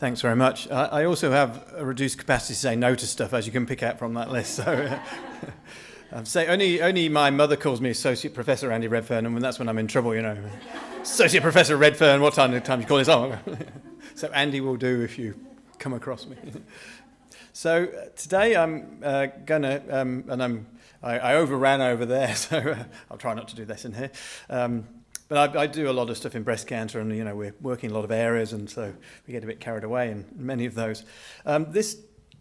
Thanks very much. I also have a reduced capacity to say no to stuff, as you can pick out from that list. So, only my mother calls me Associate Professor Andy Redfern, and that's when I'm in trouble, you know. Associate Professor Redfern, what time you call this? Oh, so Andy will do if you come across me. So today I'm I overran over there, so I'll try not to do this in here. But I do a lot of stuff in breast cancer, and you know we're working in a lot of areas, and so we get a bit carried away in many of those. This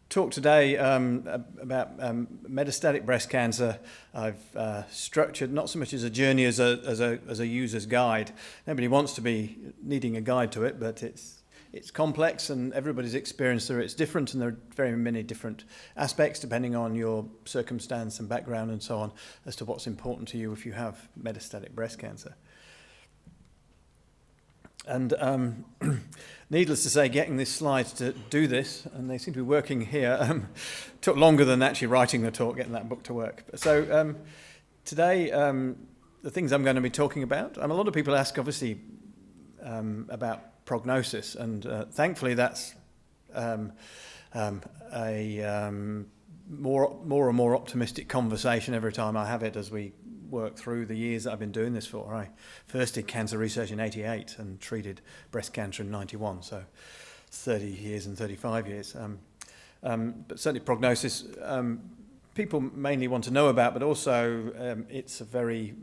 talk today about metastatic breast cancer, I've structured not so much as a journey as a user's guide. Nobody wants to be needing a guide to it, but it's complex, and everybody's experience there is different, and there are very many different aspects depending on your circumstance and background and so on as to what's important to you if you have metastatic breast cancer. And needless to say, getting these slides to do this, and they seem to be working here, took longer than actually writing the talk, getting that book to work. So today, the things I'm going to be talking about, a lot of people ask, obviously, about prognosis, and thankfully that's a more and more optimistic conversation every time I have it as we work through the years that I've been doing this for. I first did cancer research in '88 and treated breast cancer in '91, so 30 years and 35 years. But certainly prognosis, people mainly want to know about, but also it's a very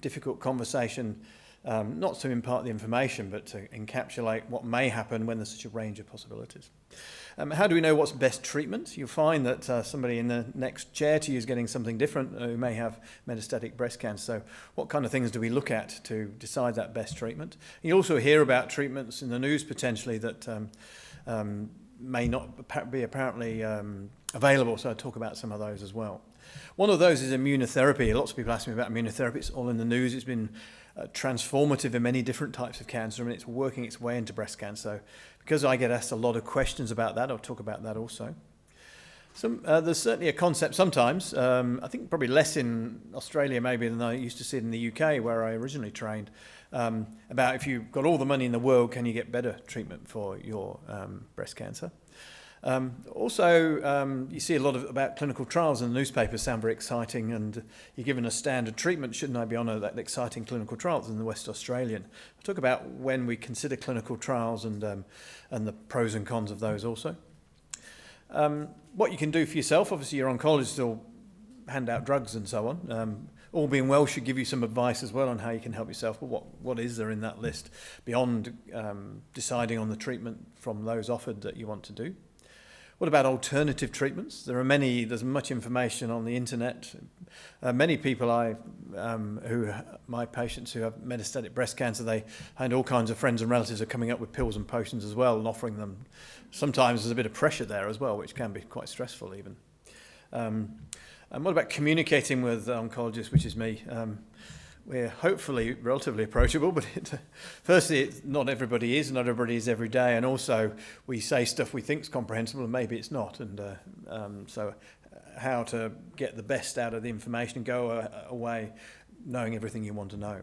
difficult conversation, not to impart the information, but to encapsulate what may happen when there's such a range of possibilities. How do we know what's best treatment? You'll find that somebody in the next chair to you is getting something different who may have metastatic breast cancer. So what kind of things do we look at to decide that best treatment? You also hear about treatments in the news potentially that may not be apparently available, so I'll talk about some of those as well. One of those is immunotherapy. Lots of people ask me about immunotherapy. It's all in the news. It's been transformative in many different types of cancer, and it's working its way into breast cancer. So because I get asked a lot of questions about that, I'll talk about that also. There's certainly a concept sometimes, I think probably less in Australia maybe than I used to see it in the UK where I originally trained, about if you've got all the money in the world, can you get better treatment for your breast cancer? Also, you see a lot about clinical trials in the newspapers, sound very exciting, and you're given a standard treatment. Shouldn't I be on that exciting clinical trials in the West Australian? I'll talk about when we consider clinical trials and the pros and cons of those also. What you can do for yourself, obviously your oncologist will hand out drugs and so on. All being well should give you some advice as well on how you can help yourself, but what is there in that list beyond deciding on the treatment from those offered that you want to do? What about alternative treatments? There's much information on the internet. Many people my patients who have metastatic breast cancer, and all kinds of friends and relatives are coming up with pills and potions as well and offering them. Sometimes there's a bit of pressure there as well, which can be quite stressful even. And what about communicating with oncologists, which is me? We're hopefully relatively approachable, but firstly, not everybody is, not everybody is every day, and also we say stuff we think is comprehensible and maybe it's not, and so how to get the best out of the information and go away knowing everything you want to know.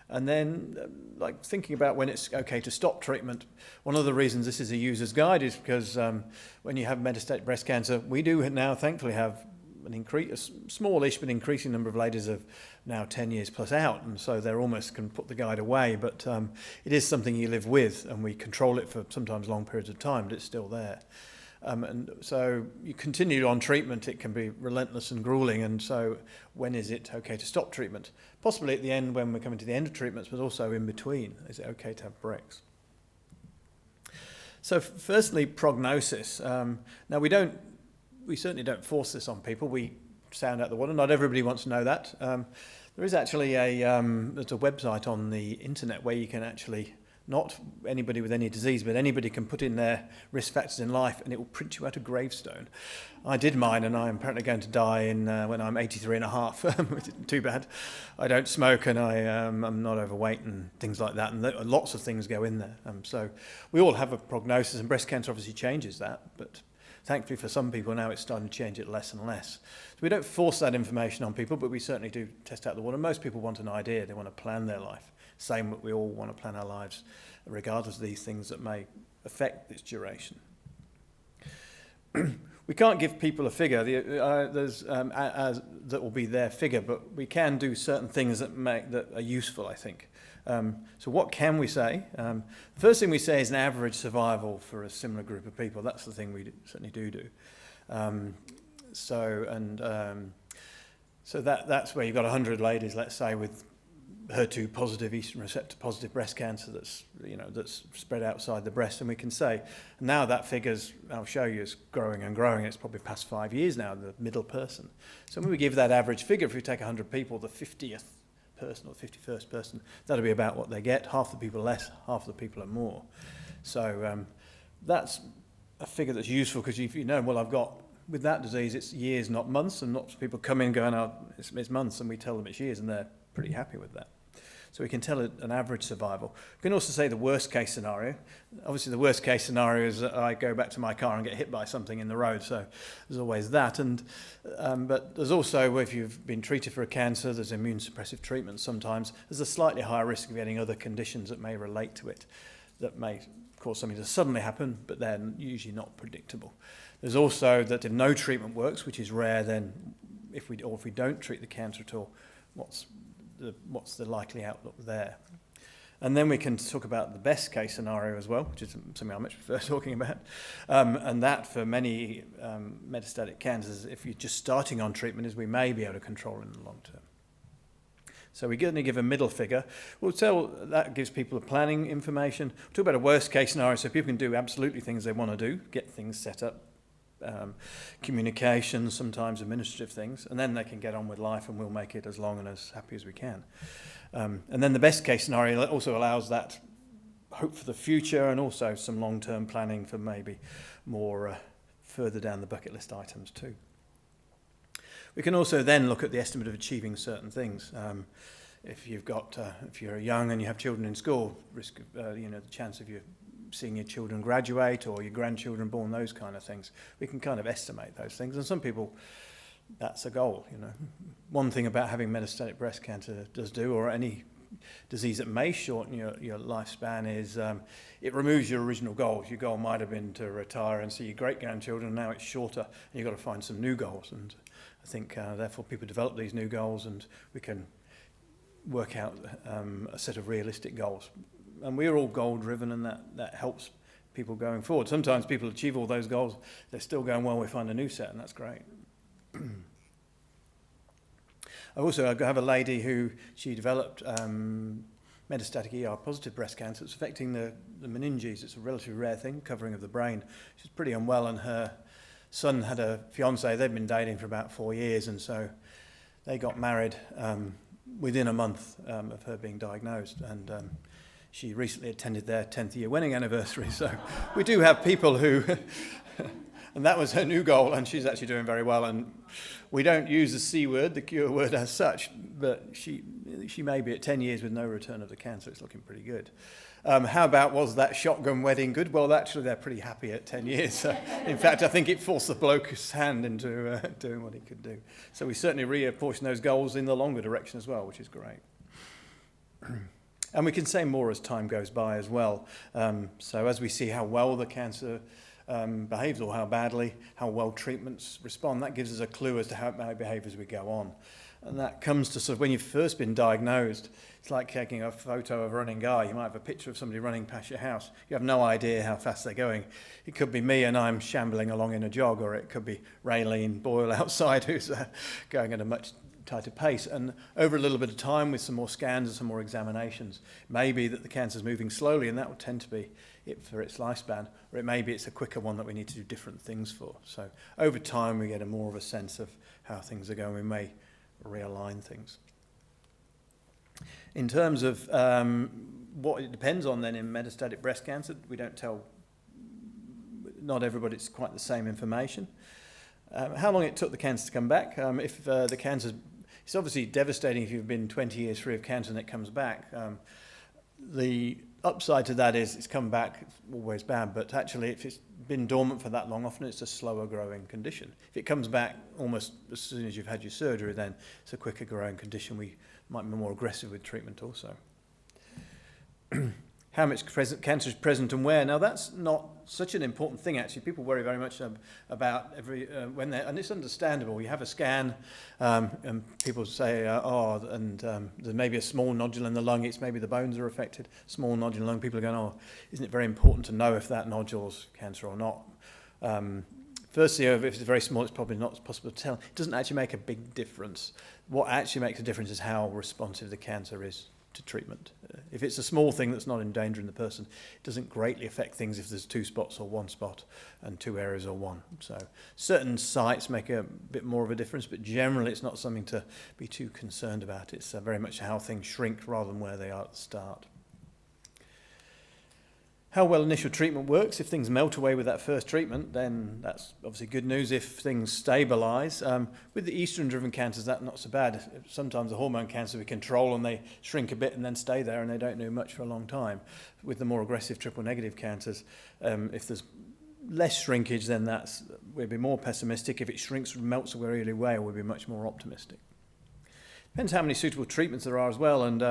And then, like thinking about when it's okay to stop treatment. One of the reasons this is a user's guide is because when you have metastatic breast cancer, we do now thankfully have a smallish but increasing number of ladies of now 10 years plus out, and so they're almost can put the guide away, but it is something you live with, and we control it for sometimes long periods of time, but it's still there. And so you continue on treatment, it can be relentless and grueling, and so when is it okay to stop treatment? Possibly at the end when we're coming to the end of treatments, but also in between. Is it okay to have breaks? So firstly, prognosis. Now we certainly don't force this on people. We sound out the water. Not everybody wants to know that. There is actually there's a website on the internet where you can actually, not anybody with any disease, but anybody can put in their risk factors in life and it will print you out a gravestone. I did mine, and I'm apparently going to die when I'm 83 and a half, which isn't too bad. I don't smoke, and I'm not overweight and things like that, and lots of things go in there. So we all have a prognosis, and breast cancer obviously changes that, but thankfully for some people now it's starting to change it less and less. So we don't force that information on people, but we certainly do test out the water. Most people want an idea. They want to plan their life. same that we all want to plan our lives, regardless of these things that may affect its duration. We can't give people a figure that will be their figure, but we can do certain things that are useful, I think. So what can we say? The first thing we say is an average survival for a similar group of people. That's the thing we certainly do. So that's where you've got 100 ladies, let's say, with HER2 positive, estrogen receptor positive breast cancer that's spread outside the breast, and we can say now that figure's, I'll show you, is growing and growing. It's probably past 5 years now, the middle person. So when we give that average figure, if we take 100 people, the 50th person or the 51st person, that'll be about what they get. Half the people less, half the people are more. So that's a figure that's useful, because if you know, well, I've got, with that disease, it's years, not months, and lots of people come in going, oh, it's months, and we tell them it's years, and they're pretty happy with that. So we can tell an average survival. We can also say the worst case scenario. Obviously, the worst case scenario is that I go back to my car and get hit by something in the road, so there's always that. But there's also, if you've been treated for a cancer, there's immune suppressive treatment sometimes. There's a slightly higher risk of getting other conditions that may relate to it, that may cause something to suddenly happen, but they're usually not predictable. There's also that if no treatment works, which is rare, then if we don't treat the cancer at all, what's the likely outlook there? And then we can talk about the best case scenario as well, which is something I much prefer talking about. And that for many metastatic cancers, if you're just starting on treatment, is we may be able to control in the long term. So we're going to give a middle figure. We'll tell, that gives people a planning information. We'll talk about a worst case scenario, so people can do absolutely things they want to do, get things set up, communication, sometimes administrative things, and then they can get on with life, and we'll make it as long and as happy as we can. And then the best case scenario also allows that hope for the future, and also some long-term planning for maybe more further down the bucket list items too. We can also then look at the estimate of achieving certain things. If you're young and you have children in school, risk of, the chance of you seeing your children graduate or your grandchildren born, those kind of things. We can kind of estimate those things, and some people, that's a goal. One thing about having metastatic breast cancer does do, or any disease that may shorten your lifespan, is it removes your original goals. Your goal might have been to retire and see your great-grandchildren, now it's shorter, and you've got to find some new goals. And I think, therefore, people develop these new goals, and we can work out a set of realistic goals. And we're all goal-driven, and that helps people going forward. Sometimes people achieve all those goals, they're still going, well, we find a new set, and that's great. I have a lady who, she developed metastatic ER-positive breast cancer. It's affecting the meninges. It's a relatively rare thing, covering of the brain. She's pretty unwell, and her son had a fiancé. They'd been dating for about 4 years, and so they got married within a month of her being diagnosed. And she recently attended their 10th year wedding anniversary. So we do have people who, and that was her new goal, and she's actually doing very well. And we don't use the C word, the cure word as such, but she may be at 10 years with no return of the cancer. It's looking pretty good. How about, was that shotgun wedding good? Well, actually, they're pretty happy at 10 years. So, in fact, I think it forced the bloke's hand into doing what he could do. So we certainly reapportion those goals in the longer direction as well, which is great. And we can say more as time goes by as well. So as we see how well the cancer behaves, or how badly, how well treatments respond, that gives us a clue as to how it may behave as we go on. And that comes to sort of when you've first been diagnosed, it's like taking a photo of a running guy. You might have a picture of somebody running past your house. You have no idea how fast they're going. It could be me and I'm shambling along in a jog, or it could be Raylene Boyle outside who's going at a much tighter pace. And over a little bit of time, with some more scans and some more examinations, maybe that the cancer's moving slowly, and that will tend to be it for its lifespan, or it may be it's a quicker one that we need to do different things for. So over time, we get more of a sense of how things are going. We may realign things. In terms of what it depends on then in metastatic breast cancer, we don't tell, not everybody's quite the same information. How long it took the cancer to come back. If the cancer, it's obviously devastating if you've been 20 years free of cancer and it comes back. The upside to that is it's come back, it's always bad, but actually if it's been dormant for that long, often it's a slower growing condition. If it comes back almost as soon as you've had your surgery, then it's a quicker growing condition. We might be more aggressive with treatment also. how much cancer is present and where. Now, that's not such an important thing, actually. People worry very much about when they're, and it's understandable. You have a scan, and people say, there may be a small nodule in the lung. It's maybe the bones are affected. Small nodule in the lung. People are going, oh, isn't it very important to know if that nodule's cancer or not? Firstly, if it's very small, it's probably not possible to tell. It doesn't actually make a big difference. What actually makes a difference is how responsive the cancer is to treatment. If it's a small thing that's not endangering the person, it doesn't greatly affect things if there's 2 spots or 1 spot and 2 areas or 1. So certain sites make a bit more of a difference, but generally it's not something to be too concerned about. It's very much how things shrink rather than where they are at the start. How well initial treatment works. If things melt away with that first treatment, then that's obviously good news. If things stabilise, with the estrogen-driven cancers, that's not so bad. Sometimes the hormone cancer we control and they shrink a bit and then stay there and they don't do much for a long time. With the more aggressive triple-negative cancers, if there's less shrinkage, then we'll be more pessimistic. If it shrinks and melts away really well, we'll be much more optimistic. Depends how many suitable treatments there are as well, and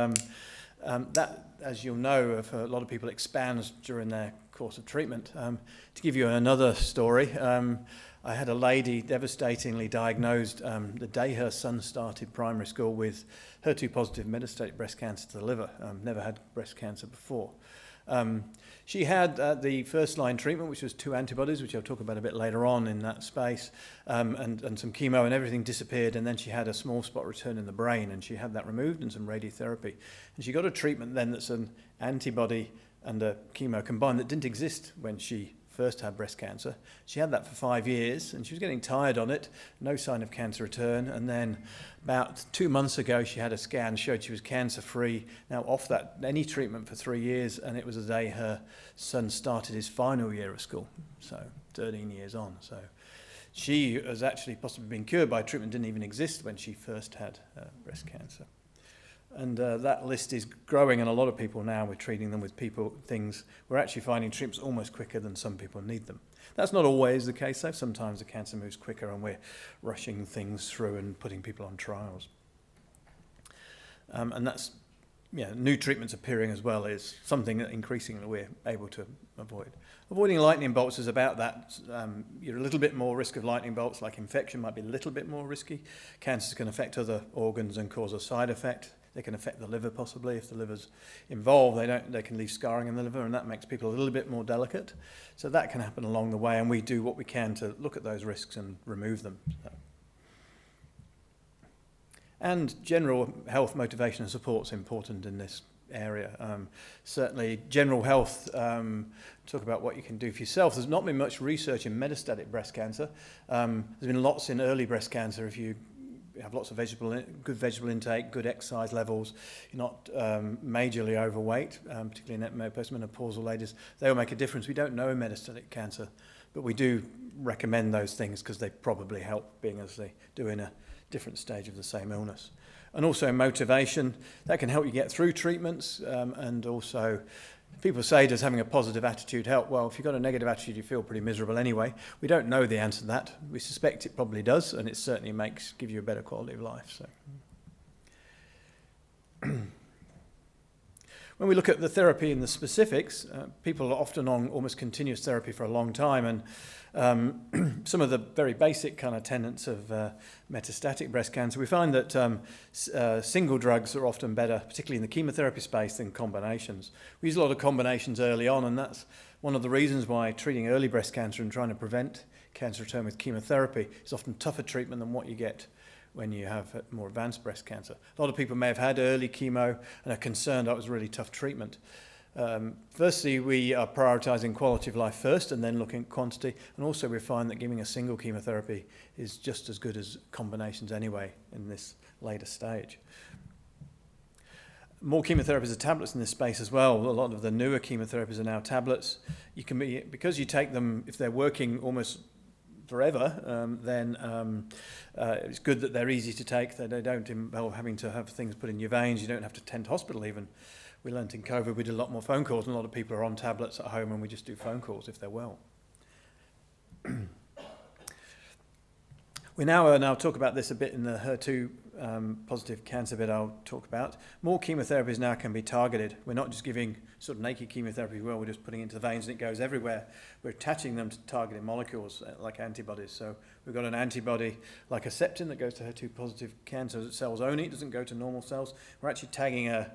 that, as you'll know, for a lot of people expands during their course of treatment. To give you another story, I had a lady devastatingly diagnosed the day her son started primary school with HER2-positive metastatic breast cancer to the liver. Never had breast cancer before. She had the first-line treatment, which was 2 antibodies, which I'll talk about a bit later on in that space, and some chemo, and everything disappeared, and then she had a small spot return in the brain, and she had that removed and some radiotherapy. And she got a treatment then that's an antibody and a chemo combined that didn't exist when she first had breast cancer. She had that for 5 years, and she was getting tired on it, no sign of cancer return, and then about 2 months ago she had a scan, showed she was cancer-free, now off that any treatment for 3 years, and it was the day her son started his final year of school, so 13 years on. So she has actually possibly been cured by treatment, didn't even exist when she first had breast cancer. And that list is growing, and a lot of people now, we're treating them with things. We're actually finding treatments almost quicker than some people need them. That's not always the case, though. Sometimes the cancer moves quicker and we're rushing things through and putting people on trials. And that's, new treatments appearing as well is something that increasingly we're able to avoid. Avoiding lightning bolts is about that. You're a little bit more risk of lightning bolts, like infection might be a little bit more risky. Cancers can affect other organs and cause a side effect. They can affect the liver possibly. If the liver's involved, they can leave scarring in the liver, and that makes people a little bit more delicate. So that can happen along the way, and we do what we can to look at those risks and remove them. So. And general health motivation and support is important in this area. Certainly general health, talk about what you can do for yourself. There's not been much research in metastatic breast cancer. There's been lots in early breast cancer. If you have lots of good vegetable intake, good exercise levels, you're not majorly overweight, particularly in postmenopausal ladies, they will make a difference. We don't know metastatic cancer, but we do recommend those things because they probably help, being as they do in a different stage of the same illness. And also motivation, that can help you get through treatments, and also people say, does having a positive attitude help? Well, if you've got a negative attitude, you feel pretty miserable anyway. We don't know the answer to that. We suspect it probably does, and it certainly gives you a better quality of life. So, when we look at the therapy and the specifics, people are often on almost continuous therapy for a long time, and some of the very basic kind of tenets of metastatic breast cancer, we find that single drugs are often better, particularly in the chemotherapy space, than combinations. We use a lot of combinations early on, and that's one of the reasons why treating early breast cancer and trying to prevent cancer return with chemotherapy is often tougher treatment than what you get when you have more advanced breast cancer. A lot of people may have had early chemo and are concerned that was really tough treatment. Firstly, we are prioritising quality of life first and then looking at quantity, and also we find that giving a single chemotherapy is just as good as combinations anyway in this later stage. More chemotherapies are tablets in this space as well. A lot of the newer chemotherapies are now tablets. Because you take them, if they're working almost forever, then it's good that they're easy to take. They don't involve having to have things put in your veins. You don't have to attend hospital even. We learnt in COVID we did a lot more phone calls, and a lot of people are on tablets at home, and we just do phone calls if they're well. We now talk about this a bit in the HER2 positive cancer bit I'll talk about. More chemotherapies now can be targeted. We're not just giving sort of naked chemotherapy where we're just putting it into the veins and it goes everywhere. We're attaching them to targeted molecules like antibodies. So we've got an antibody like Herceptin that goes to HER2 positive cancer cells only. It doesn't go to normal cells. We're actually tagging a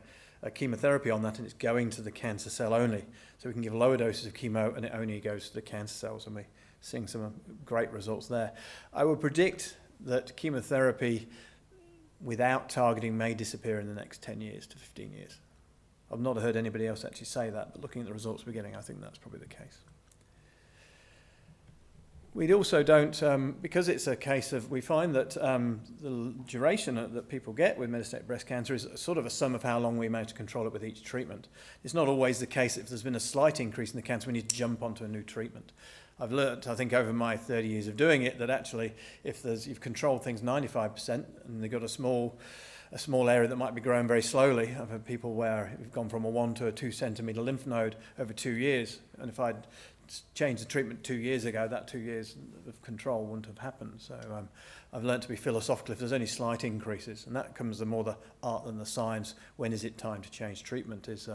chemotherapy on that and it's going to the cancer cell only. So we can give lower doses of chemo and it only goes to the cancer cells, and we're seeing some great results there. I would predict that chemotherapy without targeting may disappear in the next 10 years to 15 years. I've not heard anybody else actually say that, but looking at the results we're getting, I think that's probably the case. We also don't, because it's a case of, we find that the duration that people get with metastatic breast cancer is sort of a sum of how long we manage to control it with each treatment. It's not always the case if there's been a slight increase in the cancer, we need to jump onto a new treatment. I've learnt, I think, over my 30 years of doing it, that actually if you've controlled things 95% and they've got a small area that might be growing very slowly. I've had people where we've gone from a 1 to a 2 centimetre lymph node over 2 years, and if I'd changed the treatment 2 years ago, that 2 years of control wouldn't have happened. So I've learnt to be philosophical if there's only slight increases, and that comes the more the art than the science. When is it time to change treatment is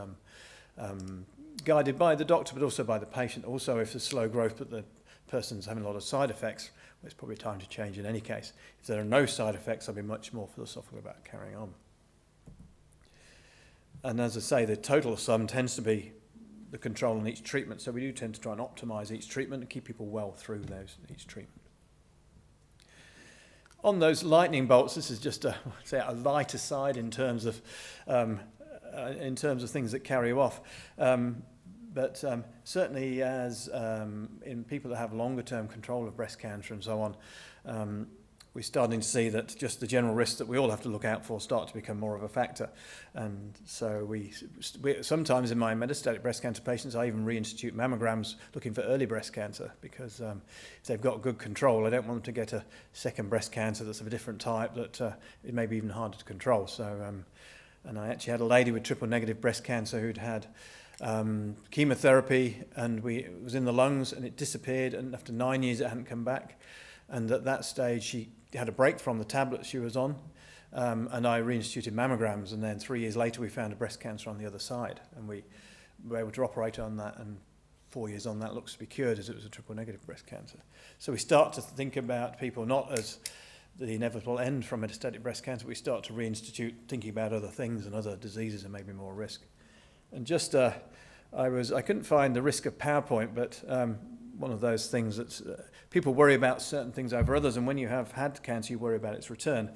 guided by the doctor, but also by the patient. Also, if there's slow growth but the person's having a lot of side effects, well, it's probably time to change in any case. If there are no side effects, I'll be much more philosophical about carrying on. And as I say, the total sum tends to be the control on each treatment, so we do tend to try and optimise each treatment and keep people well through each treatment. On those lightning bolts, this is just a lighter side in terms of things that carry you off. But certainly as in people that have longer term control of breast cancer and so on, we're starting to see that just the general risks that we all have to look out for start to become more of a factor. And so we sometimes in my metastatic breast cancer patients, I even reinstitute mammograms looking for early breast cancer, because if they've got good control, I don't want them to get a second breast cancer that's of a different type that it may be even harder to control. So, and I actually had a lady with triple negative breast cancer who'd had chemotherapy, and it was in the lungs and it disappeared, and after 9 years it hadn't come back. And at that stage she had a break from the tablets she was on, and I reinstituted mammograms, and then 3 years later we found a breast cancer on the other side, and we were able to operate on that, and 4 years on that looks to be cured, as it was a triple negative breast cancer. So we start to think about people not as the inevitable end from metastatic breast cancer. We start to reinstitute thinking about other things and other diseases and maybe more risk. And just I couldn't find the risk of PowerPoint, but one of those things that people worry about certain things over others, and when you have had cancer you worry about its return,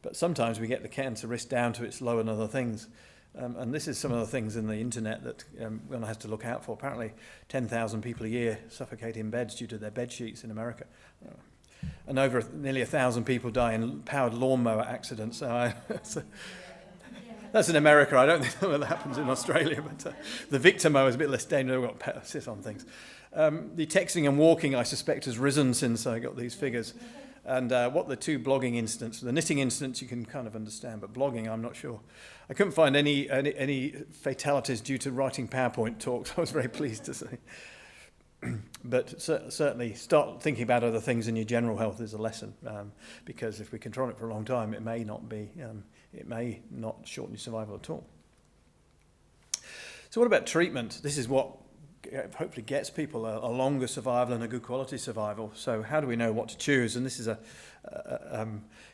but sometimes we get the cancer risk down to its low and other things, and this is some of the things in the internet that one has to look out for. Apparently 10,000 people a year suffocate in beds due to their bed sheets in America, and over nearly 1,000 people die in powered lawnmower accidents. That's in America. I don't think that happens in Australia, but the Victimo is a bit less dangerous. We've got sit on things. The texting and walking, I suspect, has risen since I got these figures. And what the two blogging incidents, the knitting incidents you can kind of understand, but blogging I'm not sure. I couldn't find any fatalities due to writing PowerPoint talks. I was very pleased to say. But certainly start thinking about other things in your general health is a lesson, because if we control it for a long time, it may not shorten your survival at all. So what about treatment? This is what hopefully gets people a longer survival and a good quality survival. So how do we know what to choose? And this is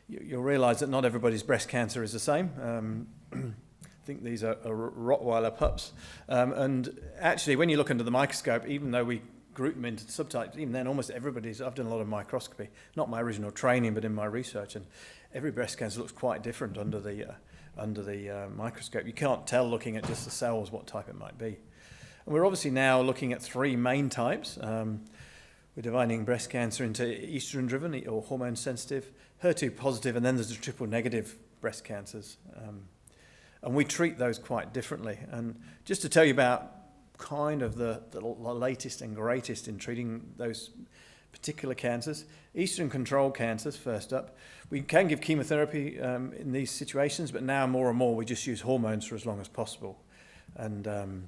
you'll realise that not everybody's breast cancer is the same. I think these are Rottweiler pups. And actually, when you look under the microscope, even though we group them into subtypes, even then almost everybody's, I've done a lot of microscopy, not my original training, but in my research, and every breast cancer looks quite different under the microscope. You can't tell looking at just the cells what type it might be. And we're obviously now looking at three main types. We're dividing breast cancer into estrogen-driven or hormone-sensitive, HER2 positive, and then there's the triple-negative breast cancers. And we treat those quite differently. And just to tell you about kind of the latest and greatest in treating those particular cancers, estrogen-controlled cancers, first up. We can give chemotherapy in these situations, but now more and more we just use hormones for as long as possible. And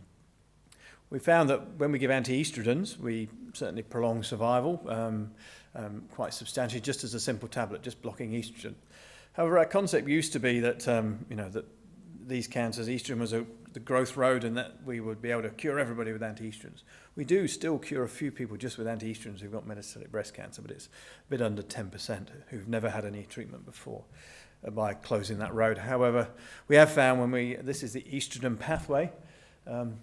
we found that when we give anti-estrogens, we certainly prolong survival quite substantially, just as a simple tablet, just blocking estrogen. However, our concept used to be that, that these cancers, estrogen was the growth road and that we would be able to cure everybody with anti-estrogens. We do still cure a few people just with anti-estrogens who've got metastatic breast cancer, but it's a bit under 10% who've never had any treatment before by closing that road. However, we have found this is the estrogen pathway,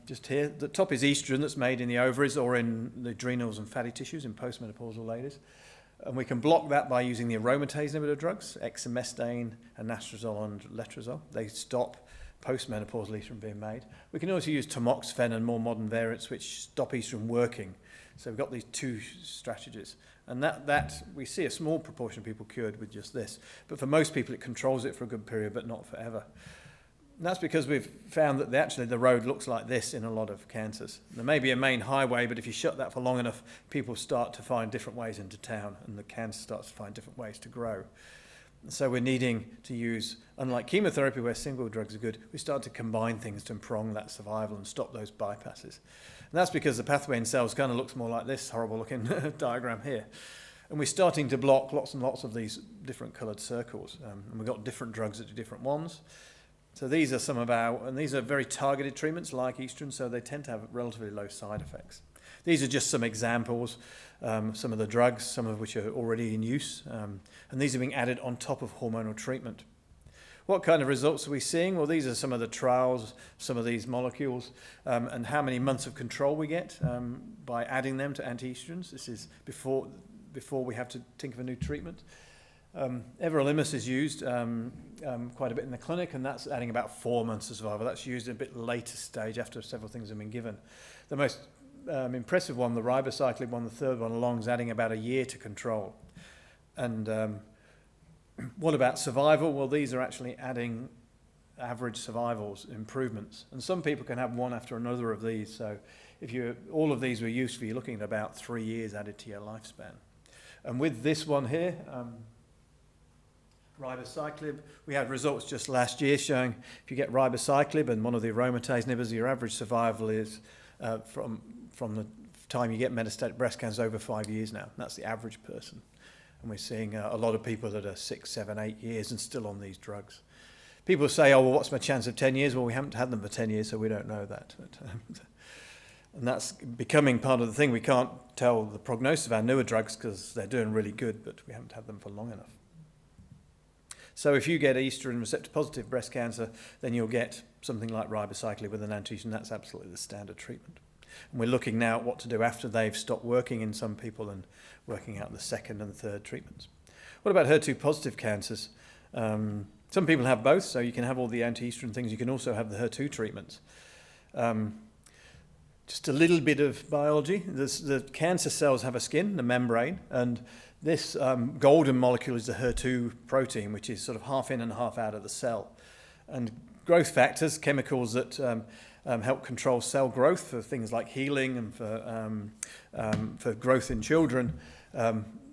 just here. The top is estrogen that's made in the ovaries or in the adrenals and fatty tissues in postmenopausal ladies. And we can block that by using the aromatase inhibitor drugs, exemestane, anastrozole and letrozole. They stop postmenopausal estrogen being made. We can also use tamoxifen and more modern variants which stop estrogen working. So we've got these two strategies. And that we see a small proportion of people cured with just this. But for most people it controls it for a good period, but not forever. And that's because we've found that actually the road looks like this in a lot of cancers. There may be a main highway, but if you shut that for long enough, people start to find different ways into town, and the cancer starts to find different ways to grow. And so we're needing to use, unlike chemotherapy where single drugs are good, we start to combine things to prolong that survival and stop those bypasses. And that's because the pathway in cells kind of looks more like this horrible looking diagram here. And we're starting to block lots and lots of these different coloured circles. And we've got different drugs that do different ones. So these are some of and these are very targeted treatments like estrogen, so they tend to have relatively low side effects. These are just some examples, some of the drugs, some of which are already in use, and these are being added on top of hormonal treatment. What kind of results are we seeing? Well, these are some of the trials, some of these molecules, and how many months of control we get by adding them to anti-estrogens. This is before we have to think of a new treatment. Everolimus is used quite a bit in the clinic, and that's adding about 4 months of survival. That's used in a bit later stage after several things have been given. The most impressive one, the ribociclib one, the third one along, is adding about a year to control. And what about survival? Well, these are actually adding average survivals improvements. And some people can have one after another of these. So if all of these were useful, you're looking at about 3 years added to your lifespan. And with this one here, ribociclib, we had results just last year showing if you get ribociclib and one of the aromatase inhibitors, your average survival is from the time you get metastatic breast cancer over 5 years now. That's the average person. And we're seeing a lot of people that are 6, 7, 8 years and still on these drugs. People say, oh, well, what's my chance of 10 years? Well, we haven't had them for 10 years, so we don't know that. And that's becoming part of the thing. We can't tell the prognosis of our newer drugs because they're doing really good, but we haven't had them for long enough. So if you get estrogen receptor positive breast cancer, then you'll get something like ribociclib with an anti-estrogen. That's absolutely the standard treatment. And we're looking now at what to do after they've stopped working in some people and working out the second and third treatments. What about HER2 positive cancers? Some people have both, so you can have all the anti-estrogen things. You can also have the HER2 treatments. Just a little bit of biology. The cancer cells have a skin, the membrane, and this golden molecule is the HER2 protein, which is sort of half in and half out of the cell. And growth factors, chemicals that help control cell growth for things like healing and for growth in children,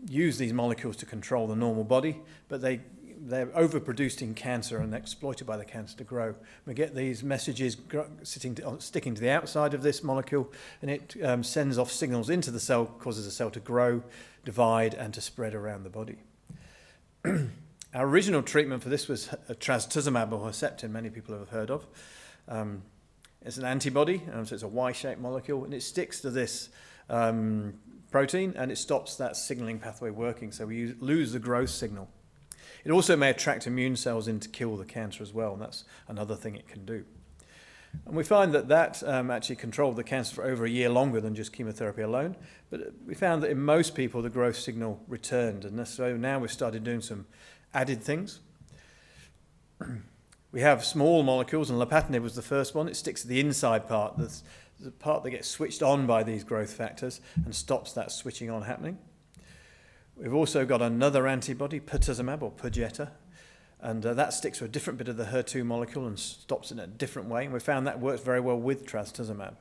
use these molecules to control the normal body, but they're overproduced in cancer and exploited by the cancer to grow. We get these messages sticking to the outside of this molecule, and it sends off signals into the cell, causes the cell to grow, divide, and to spread around the body. Our original treatment for this was trastuzumab or Herceptin, many people have heard of. It's an antibody, so it's a Y-shaped molecule, and it sticks to this protein, and it stops that signaling pathway working, so we lose the growth signal. It also may attract immune cells in to kill the cancer as well, and that's another thing it can do. And we find that actually controlled the cancer for over a year longer than just chemotherapy alone, but we found that in most people the growth signal returned, and so now we've started doing some added things. We have small molecules, and lapatinib was the first one. It sticks to the inside part, the part that gets switched on by these growth factors and stops that switching on happening. We've also got another antibody, pertuzumab or Perjeta, and that sticks to a different bit of the HER2 molecule and stops it in a different way. And we found that works very well with trastuzumab.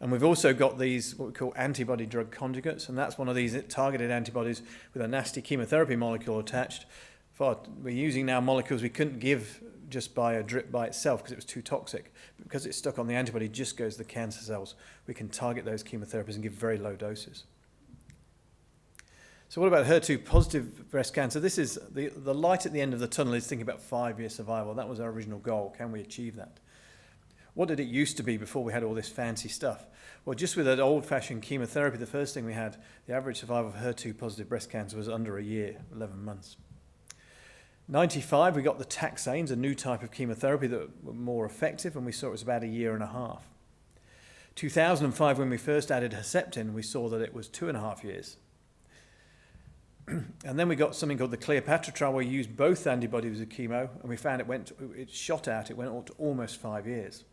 And we've also got these, what we call antibody drug conjugates, and that's one of these targeted antibodies with a nasty chemotherapy molecule attached. We're using now molecules we couldn't give just by a drip by itself because it was too toxic. But because it's stuck on the antibody, it just goes to the cancer cells. We can target those chemotherapies and give very low doses. So what about HER2-positive breast cancer? This is the light at the end of the tunnel is thinking about 5-year survival. That was our original goal. Can we achieve that? What did it used to be before we had all this fancy stuff? Well, just with that old-fashioned chemotherapy, the first thing we had, the average survival of HER2-positive breast cancer was under a year, 11 months. 95, we got the taxanes, a new type of chemotherapy that were more effective, and we saw it was about a year and a half. 2005, when we first added Herceptin, we saw that it was 2.5 years. And then we got something called the Cleopatra trial, where we used both antibodies with chemo, and we found it went to almost 5 years.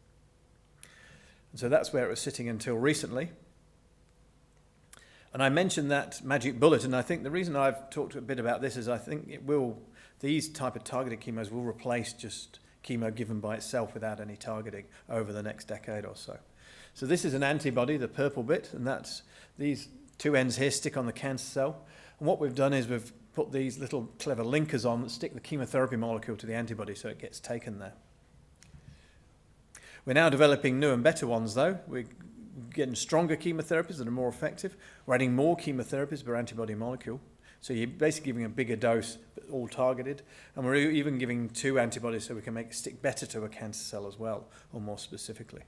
And so that's where it was sitting until recently. And I mentioned that magic bullet, and I think the reason I've talked a bit about this is I think these type of targeted chemos will replace just chemo given by itself without any targeting over the next decade or so. So this is an antibody, the purple bit, and that's these two ends here stick on the cancer cell. And what we've done is we've put these little clever linkers on that stick the chemotherapy molecule to the antibody so it gets taken there. We're now developing new and better ones though. We're getting stronger chemotherapies that are more effective. We're adding more chemotherapies per antibody molecule. So you're basically giving a bigger dose, but all targeted. And we're even giving 2 antibodies so we can make it stick better to a cancer cell as well, or more specifically.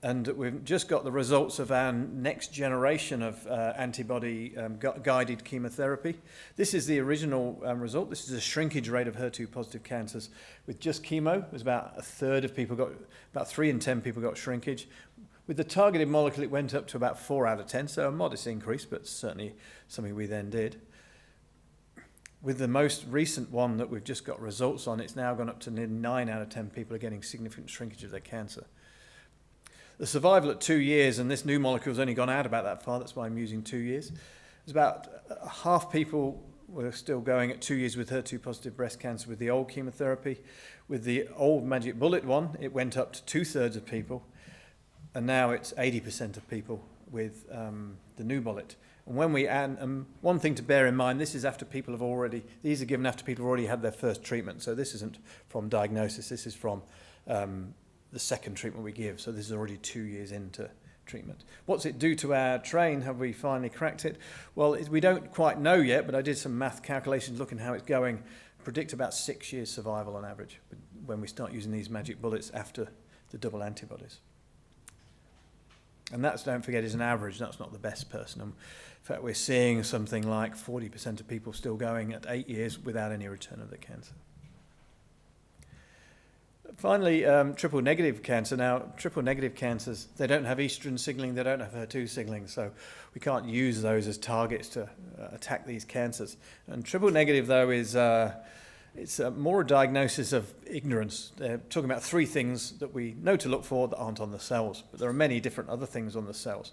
And we've just got the results of our next generation of antibody-guided chemotherapy. This is the original result. This is a shrinkage rate of HER2-positive cancers. With just chemo, it was about a third of people got, about 3 in 10 people got shrinkage. With the targeted molecule, it went up to about 4 out of 10, so a modest increase, but certainly something we then did. With the most recent one that we've just got results on, it's now gone up to nearly 9 out of 10 people are getting significant shrinkage of their cancer. The survival at 2 years, and this new molecule's only gone out about that far, that's why I'm using 2 years. There's about half people were still going at 2 years with HER2-positive breast cancer with the old chemotherapy. With the old magic bullet one, it went up to 2/3 of people, and now it's 80% of people with the new bullet. And when we add, one thing to bear in mind, this is after people have already, these are given after people have already had their first treatment, so this isn't from diagnosis, this is from the second treatment we give, so this is already 2 years into treatment. What's it do to our train? Have we finally cracked it? Well, we don't quite know yet, but I did some math calculations looking how it's going, predict about 6 years survival on average when we start using these magic bullets after the double antibodies. And that's, don't forget, is an average, that's not the best person. In fact, we're seeing something like 40% of people still going at 8 years without any return of the cancer. Finally, triple-negative cancer. Now, triple-negative cancers, they don't have estrogen signaling, they don't have HER2 signaling, so we can't use those as targets to attack these cancers. And triple-negative, though, is it's more a diagnosis of ignorance. They're talking about 3 things that we know to look for that aren't on the cells, but there are many different other things on the cells.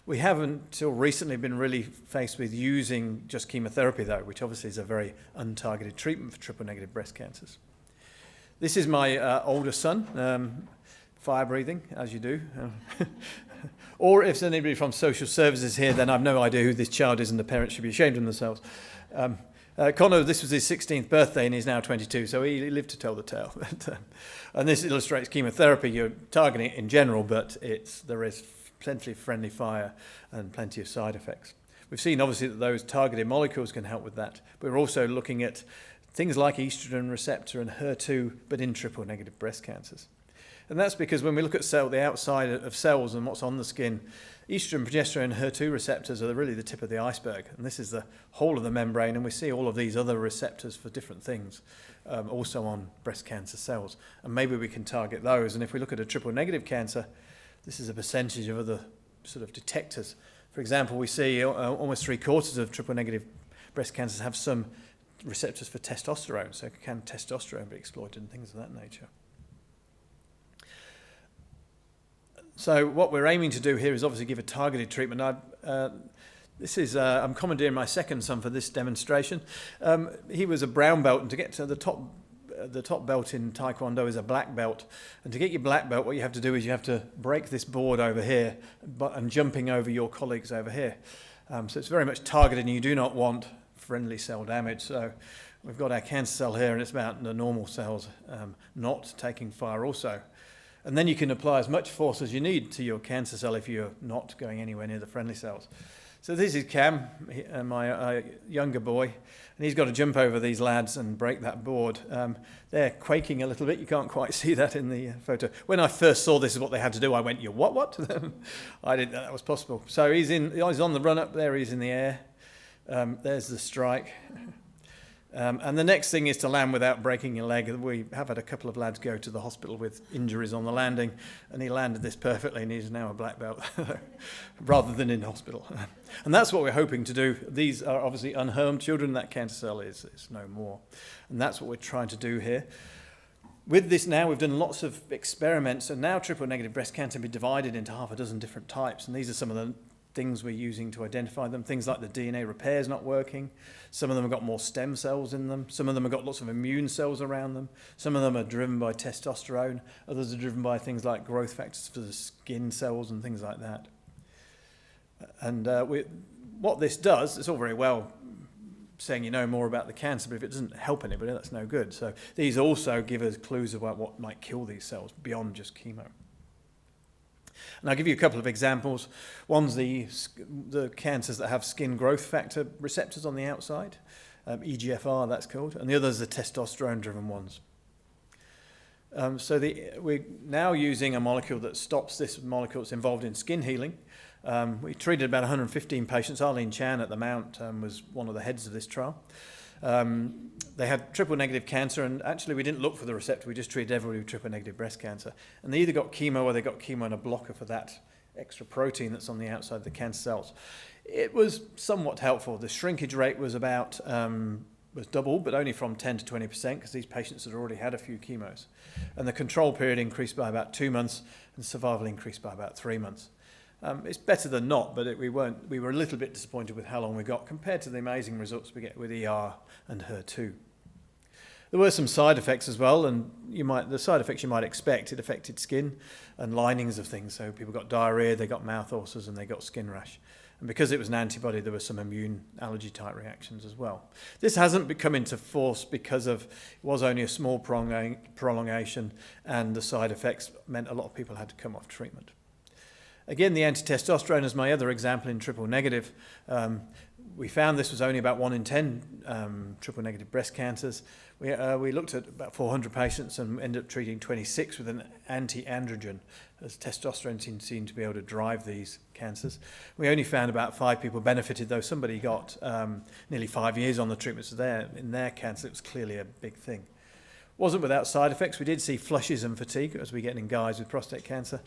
We haven't, until recently, been really faced with using just chemotherapy, though, which obviously is a very untargeted treatment for triple-negative breast cancers. This is my older son, fire breathing, as you do. Or if there's anybody from social services here, then I've no idea who this child is and the parents should be ashamed of themselves. Connor, this was his 16th birthday and he's now 22, so he lived to tell the tale. And this illustrates chemotherapy. You're targeting it in general, but there is plenty of friendly fire and plenty of side effects. We've seen, obviously, that those targeted molecules can help with that. But we're also looking at things like estrogen receptor and HER2, but in triple-negative breast cancers. And that's because when we look at the outside of cells and what's on the skin, estrogen, progesterone, and HER2 receptors are really the tip of the iceberg. And this is the whole of the membrane, and we see all of these other receptors for different things also on breast cancer cells. And maybe we can target those. And if we look at a triple-negative cancer, this is a percentage of other sort of detectors. For example, we see almost 3/4 of triple-negative breast cancers have some receptors for testosterone, so can testosterone be exploited and things of that nature. So what we're aiming to do here is obviously give a targeted treatment. I'm commandeering my second son for this demonstration. He was a brown belt, and to get to the top belt in Taekwondo is a black belt. And to get your black belt, what you have to do is you have to break this board over here and jumping over your colleagues over here. So it's very much targeted, and you do not want friendly cell damage. So we've got our cancer cell here, and it's about the normal cells not taking fire also. And then you can apply as much force as you need to your cancer cell if you're not going anywhere near the friendly cells. So this is Cam, my younger boy, and he's got to jump over these lads and break that board. They're quaking a little bit. You can't quite see that in the photo. When I first saw this is what they had to do, I went, "You what?" I didn't know that was possible. So he's on the run up there. He's in the air. There's the strike. And the next thing is to land without breaking your leg. We have had a couple of lads go to the hospital with injuries on the landing, and he landed this perfectly, and he's now a black belt rather than in hospital. And that's what we're hoping to do. These are obviously unharmed children. That cancer cell is no more. And that's what we're trying to do here. With this now, we've done lots of experiments, and now triple-negative breast cancer can be divided into half a dozen different types, and these are some of the things we're using to identify them. Things like the DNA repair is not working. Some of them have got more stem cells in them. Some of them have got lots of immune cells around them. Some of them are driven by testosterone. Others are driven by things like growth factors for the skin cells and things like that. And what this does, it's all very well saying you know more about the cancer, but if it doesn't help anybody, that's no good. So these also give us clues about what might kill these cells beyond just chemo. And I'll give you a couple of examples. One's the cancers that have skin growth factor receptors on the outside, EGFR that's called, and the other's the testosterone-driven ones. We're now using a molecule that stops this molecule that's involved in skin healing. We treated about 115 patients. Arlene Chan at the Mount was one of the heads of this trial. They had triple-negative cancer, and actually we didn't look for the receptor, we just treated everybody with triple-negative breast cancer. And they either got chemo or they got chemo and a blocker for that extra protein that's on the outside of the cancer cells. It was somewhat helpful. The shrinkage rate was about, was double, but only from 10 to 20%, because these patients had already had a few chemos. And the control period increased by about 2 months, and survival increased by about 3 months. It's better than not, but we were a little bit disappointed with how long we got compared to the amazing results we get with ER and HER2. There were some side effects as well, and the side effects you might expect. It affected skin and linings of things. So people got diarrhea, they got mouth ulcers, and they got skin rash. And because it was an antibody, there were some immune allergy type reactions as well. This hasn't come into force because it was only a small prolongation, and the side effects meant a lot of people had to come off treatment. Again, the anti-testosterone is my other example in triple-negative. We found this was only about 1 in 10 triple-negative breast cancers. We looked at about 400 patients and ended up treating 26 with an anti-androgen, as testosterone seemed to be able to drive these cancers. We only found about 5 people benefited, though somebody got nearly 5 years on the treatments in their cancer. It was clearly a big thing. Wasn't without side effects. We did see flushes and fatigue, as we get in guys with prostate cancer.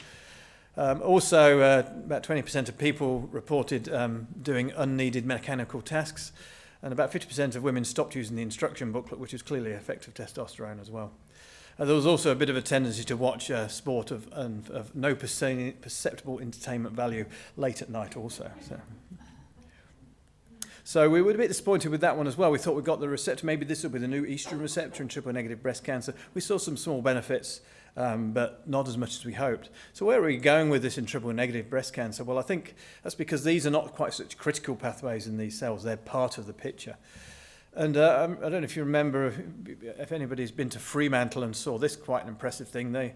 Also, about 20% of people reported doing unneeded mechanical tasks, and about 50% of women stopped using the instruction booklet, which is clearly effective testosterone as well. There was also a bit of a tendency to watch sport of no perceptible entertainment value late at night also. So we were a bit disappointed with that one as well. We thought we got the receptor. Maybe this will be the new estrogen receptor in triple-negative breast cancer. We saw some small benefits, but not as much as we hoped. So where are we going with this in triple-negative breast cancer? Well, I think that's because these are not quite such critical pathways in these cells. They're part of the picture. And I don't know if you remember, if anybody's been to Fremantle and saw this quite an impressive thing.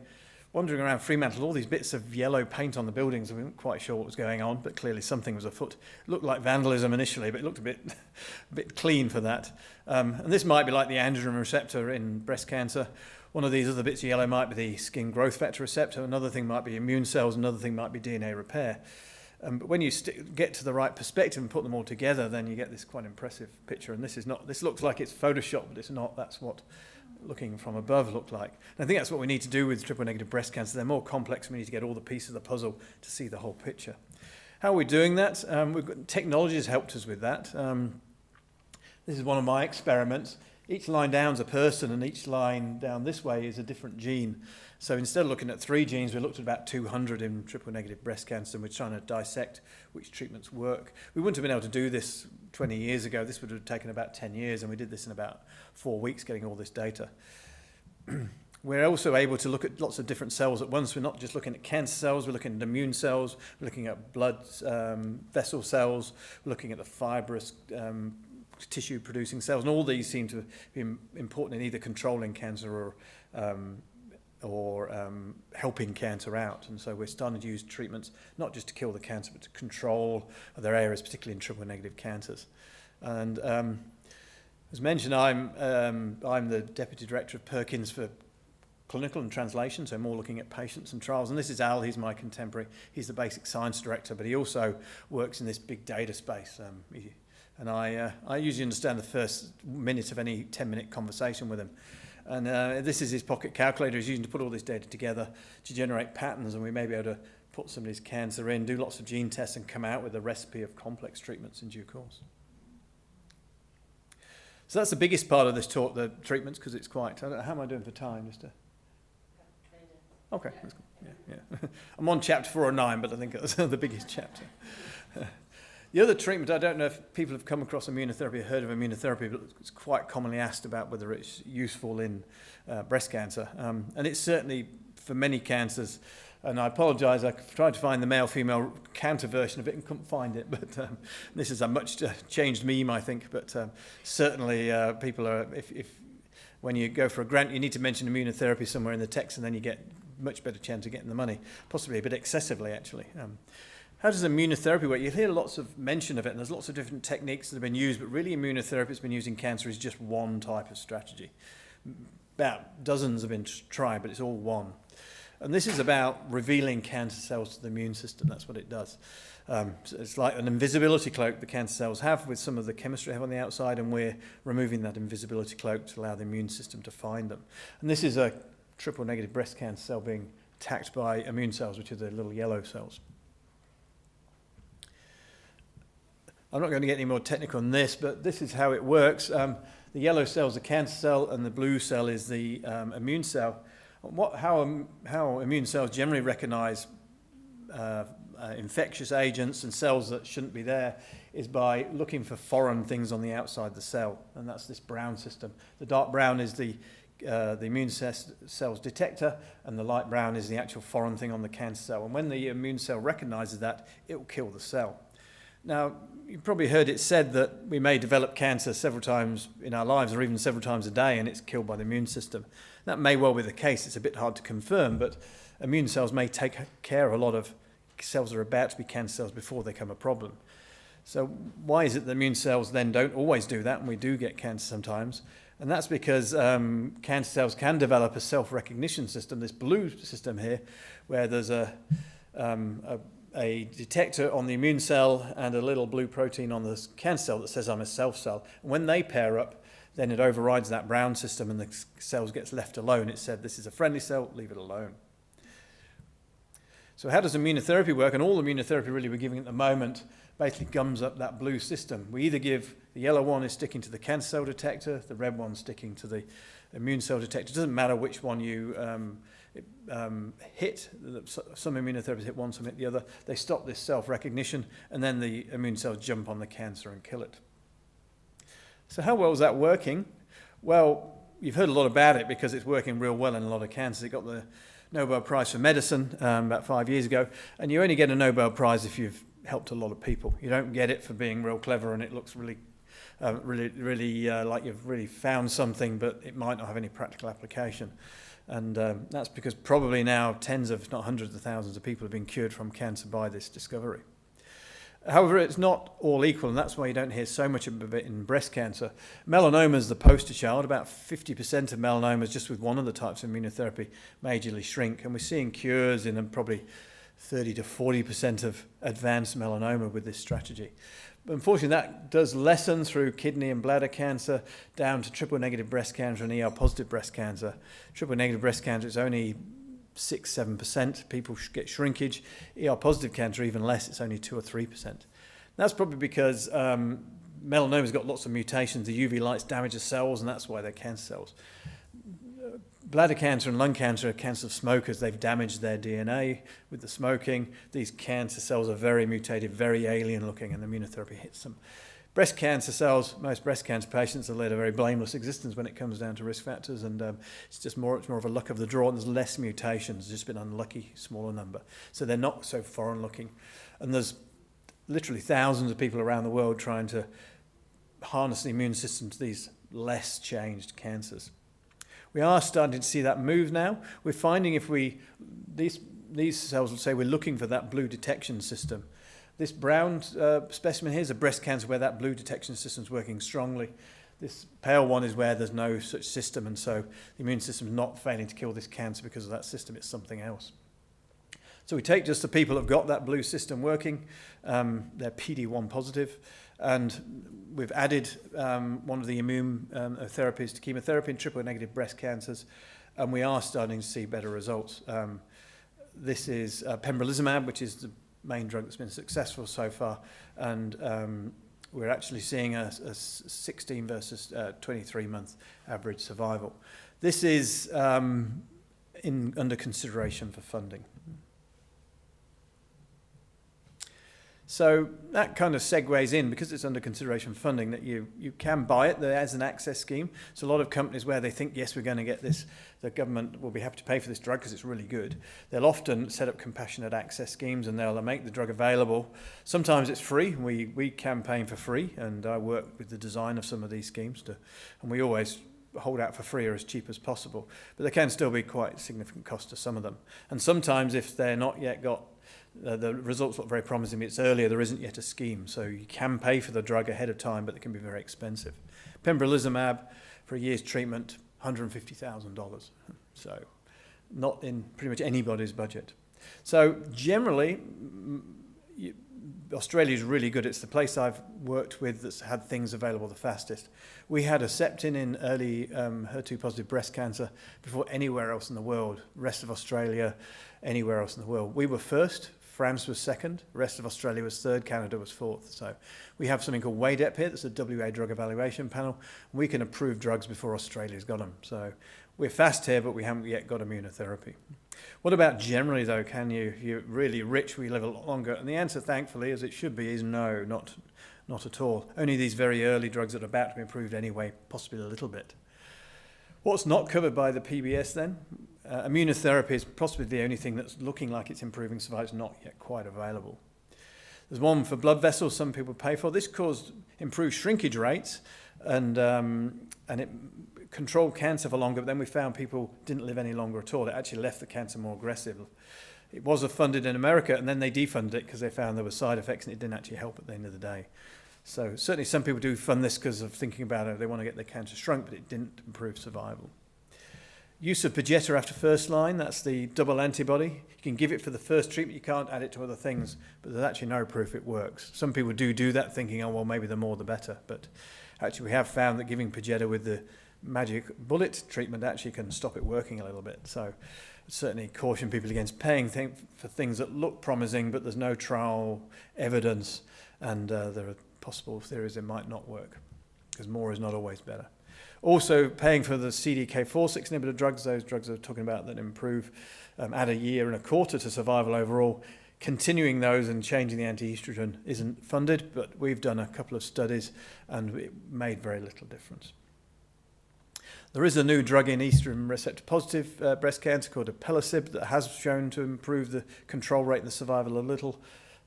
Wandering around Fremantle, all these bits of yellow paint on the buildings. We weren't quite sure what was going on, but clearly something was afoot. It looked like vandalism initially, but it looked a bit clean for that. And this might be like the androgen receptor in breast cancer. One of these other bits of yellow might be the skin growth factor receptor. Another thing might be immune cells. Another thing might be DNA repair. But when you get to the right perspective and put them all together, then you get this quite impressive picture. And this looks like it's Photoshop, but it's not. That's what looking from above look like. And I think that's what we need to do with triple-negative breast cancer. They're more complex. We need to get all the pieces of the puzzle to see the whole picture. How are we doing that? Technology has helped us with that. This is one of my experiments. Each line down is a person, and each line down this way is a different gene. So instead of looking at 3 genes, we looked at about 200 in triple-negative breast cancer, and we're trying to dissect which treatments work. We wouldn't have been able to do this 20 years ago. This would have taken about 10 years, and we did this in about 4 weeks, getting all this data. We're also able to look at lots of different cells at once. We're not just looking at cancer cells, we're looking at immune cells, we're looking at blood vessel cells, we're looking at the fibrous tissue-producing cells, and all these seem to be important in either controlling cancer or helping cancer out. And so we're starting to use treatments not just to kill the cancer, but to control other areas, particularly in triple-negative cancers. And as mentioned, I'm the Deputy Director of Perkins for Clinical and Translation, so more looking at patients and trials. And this is Al, he's my contemporary. He's the Basic Science Director, but he also works in this big data space. I usually understand the first minute of any 10-minute conversation with him. And this is his pocket calculator. He's using to put all this data together to generate patterns, and we may be able to put somebody's cancer in, do lots of gene tests, and come out with a recipe of complex treatments in due course. So that's the biggest part of this talk, the treatments, because it's quite... how am I doing for time? Okay, that's good. Yeah. I'm on chapter 4 or 9, but I think that's the biggest chapter. The other treatment, I don't know if people have come across immunotherapy, heard of immunotherapy, but it's quite commonly asked about whether it's useful in breast cancer. And it's certainly for many cancers. And I apologise, I tried to find the male-female counter version of it and couldn't find it. But this is a much changed meme, I think. But certainly people are, if when you go for a grant, you need to mention immunotherapy somewhere in the text, and then you get much better chance of getting the money, possibly a bit excessively, actually. How does immunotherapy work? You hear lots of mention of it, and there's lots of different techniques that have been used, but really immunotherapy that's been used in cancer is just one type of strategy. About dozens have been tried, but it's all one. And this is about revealing cancer cells to the immune system. That's what it does. So it's like an invisibility cloak the cancer cells have with some of the chemistry they have on the outside, and we're removing that invisibility cloak to allow the immune system to find them. And this is a triple-negative breast cancer cell being attacked by immune cells, which are the little yellow cells. I'm not going to get any more technical on this, but this is how it works. The yellow cell is the cancer cell, and the blue cell is the immune cell. How immune cells generally recognize infectious agents and cells that shouldn't be there is by looking for foreign things on the outside the cell, and that's this brown system. The dark brown is the immune cell's detector, and the light brown is the actual foreign thing on the cancer cell. And when the immune cell recognizes that, it will kill the cell. Now, you've probably heard it said that we may develop cancer several times in our lives, or even several times a day, and it's killed by the immune system. That may well be the case. It's a bit hard to confirm, but immune cells may take care of a lot of cells that are about to be cancer cells before they become a problem. So why is it that immune cells then don't always do that, and we do get cancer sometimes? And that's because cancer cells can develop a self-recognition system, this blue system here, where there's a detector on the immune cell and a little blue protein on the cancer cell that says I'm a self cell. And when they pair up, then it overrides that brown system and the cell gets left alone. It said, this is a friendly cell, leave it alone. So how does immunotherapy work? And all immunotherapy really we're giving at the moment basically gums up that blue system. We either give, the yellow one is sticking to the cancer cell detector, the red one sticking to the immune cell detector. It doesn't matter which one you hit. Some immunotherapies hit one, some hit the other. They stop this self-recognition, and then the immune cells jump on the cancer and kill it. So how well is that working? Well, you've heard a lot about it because it's working real well in a lot of cancers. It got the Nobel Prize for Medicine about 5 years ago, and you only get a Nobel Prize if you've helped a lot of people. You don't get it for being real clever and it looks really like you've really found something, but it might not have any practical application. And that's because probably now tens of, if not hundreds of thousands of people have been cured from cancer by this discovery. However, it's not all equal, and that's why you don't hear so much of it in breast cancer. Melanoma is the poster child. About 50% of melanomas, just with one of the types of immunotherapy, majorly shrink. And we're seeing cures in probably 30 to 40% of advanced melanoma with this strategy. But unfortunately, that does lessen through kidney and bladder cancer down to triple-negative breast cancer and ER-positive breast cancer. Triple-negative breast cancer is only 6-7%. People get shrinkage. ER-positive cancer, even less. It's only 2 or 3%. That's probably because melanoma's got lots of mutations. The UV lights damage the cells, and that's why they're cancer cells. Bladder cancer and lung cancer are cancer of smokers. They've damaged their DNA with the smoking. These cancer cells are very mutated, very alien looking, and the immunotherapy hits them. Breast cancer cells, most breast cancer patients have led a very blameless existence when it comes down to risk factors, and it's more of a luck of the draw, and there's less mutations. It's just been unlucky, smaller number. So they're not so foreign looking. And there's literally thousands of people around the world trying to harness the immune system to these less changed cancers. We are starting to see that move now. We're finding these cells will say we're looking for that blue detection system. This brown specimen here is a breast cancer where that blue detection system is working strongly. This pale one is where there's no such system, and so the immune system is not failing to kill this cancer because of that system, it's something else. So we take just the people who've got that blue system working, they're PD-1 positive, and we've added one of the immune therapies to chemotherapy in triple-negative breast cancers, and we are starting to see better results. This is pembrolizumab, which is the main drug that's been successful so far, and we're actually seeing a 16 versus 23-month average survival. This is under consideration for funding. So that kind of segues in, because it's under consideration for funding, that you can buy it as an access scheme. So a lot of companies where they think, yes, we're going to get this, the government will be happy to pay for this drug because it's really good, they'll often set up compassionate access schemes and they'll make the drug available. Sometimes it's free. We campaign for free, and I work with the design of some of these schemes, and we always hold out for free or as cheap as possible. But there can still be quite significant cost to some of them. And sometimes if they're not yet got the results look very promising, it's earlier, there isn't yet a scheme, so you can pay for the drug ahead of time, but it can be very expensive. Pembrolizumab, for a year's treatment, $150,000, so not in pretty much anybody's budget. So generally, Australia is really good. It's the place I've worked with that's had things available the fastest. We had Herceptin in early HER2-positive breast cancer before anywhere else in the world. Rest of Australia, anywhere else in the world. We were first. France was second, the rest of Australia was third, Canada was fourth. So we have something called WADEP here, that's a WA drug evaluation panel. We can approve drugs before Australia's got them. So we're fast here, but we haven't yet got immunotherapy. What about generally though, you're really rich, we live a lot longer? And the answer, thankfully, as it should be, is no, not at all. Only these very early drugs that are about to be approved anyway, possibly a little bit. What's not covered by the PBS then? Immunotherapy is possibly the only thing that's looking like it's improving survival. It's not yet quite available. There's one for blood vessels some people pay for. This caused improved shrinkage rates and it controlled cancer for longer, but then we found people didn't live any longer at all. It actually left the cancer more aggressive. It was funded in America, and then they defunded it because they found there were side effects and it didn't actually help at the end of the day. So certainly some people do fund this because of thinking about it. They want to get their cancer shrunk, but it didn't improve survival. Use of Perjeta after first line, that's the double antibody. You can give it for the first treatment, you can't add it to other things, but there's actually no proof it works. Some people do that thinking, oh, well, maybe the more the better. But actually we have found that giving Perjeta with the magic bullet treatment actually can stop it working a little bit. So certainly caution people against paying for things that look promising, but there's no trial evidence, and there are possible theories it might not work, because more is not always better. Also paying for the CDK4/6 inhibitor drugs, those drugs we're talking about that improve, add a year and a quarter to survival overall. Continuing those and changing the anti-estrogen isn't funded, but we've done a couple of studies and it made very little difference. There is a new drug in estrogen receptor positive breast cancer called Alpelisib that has shown to improve the control rate and the survival a little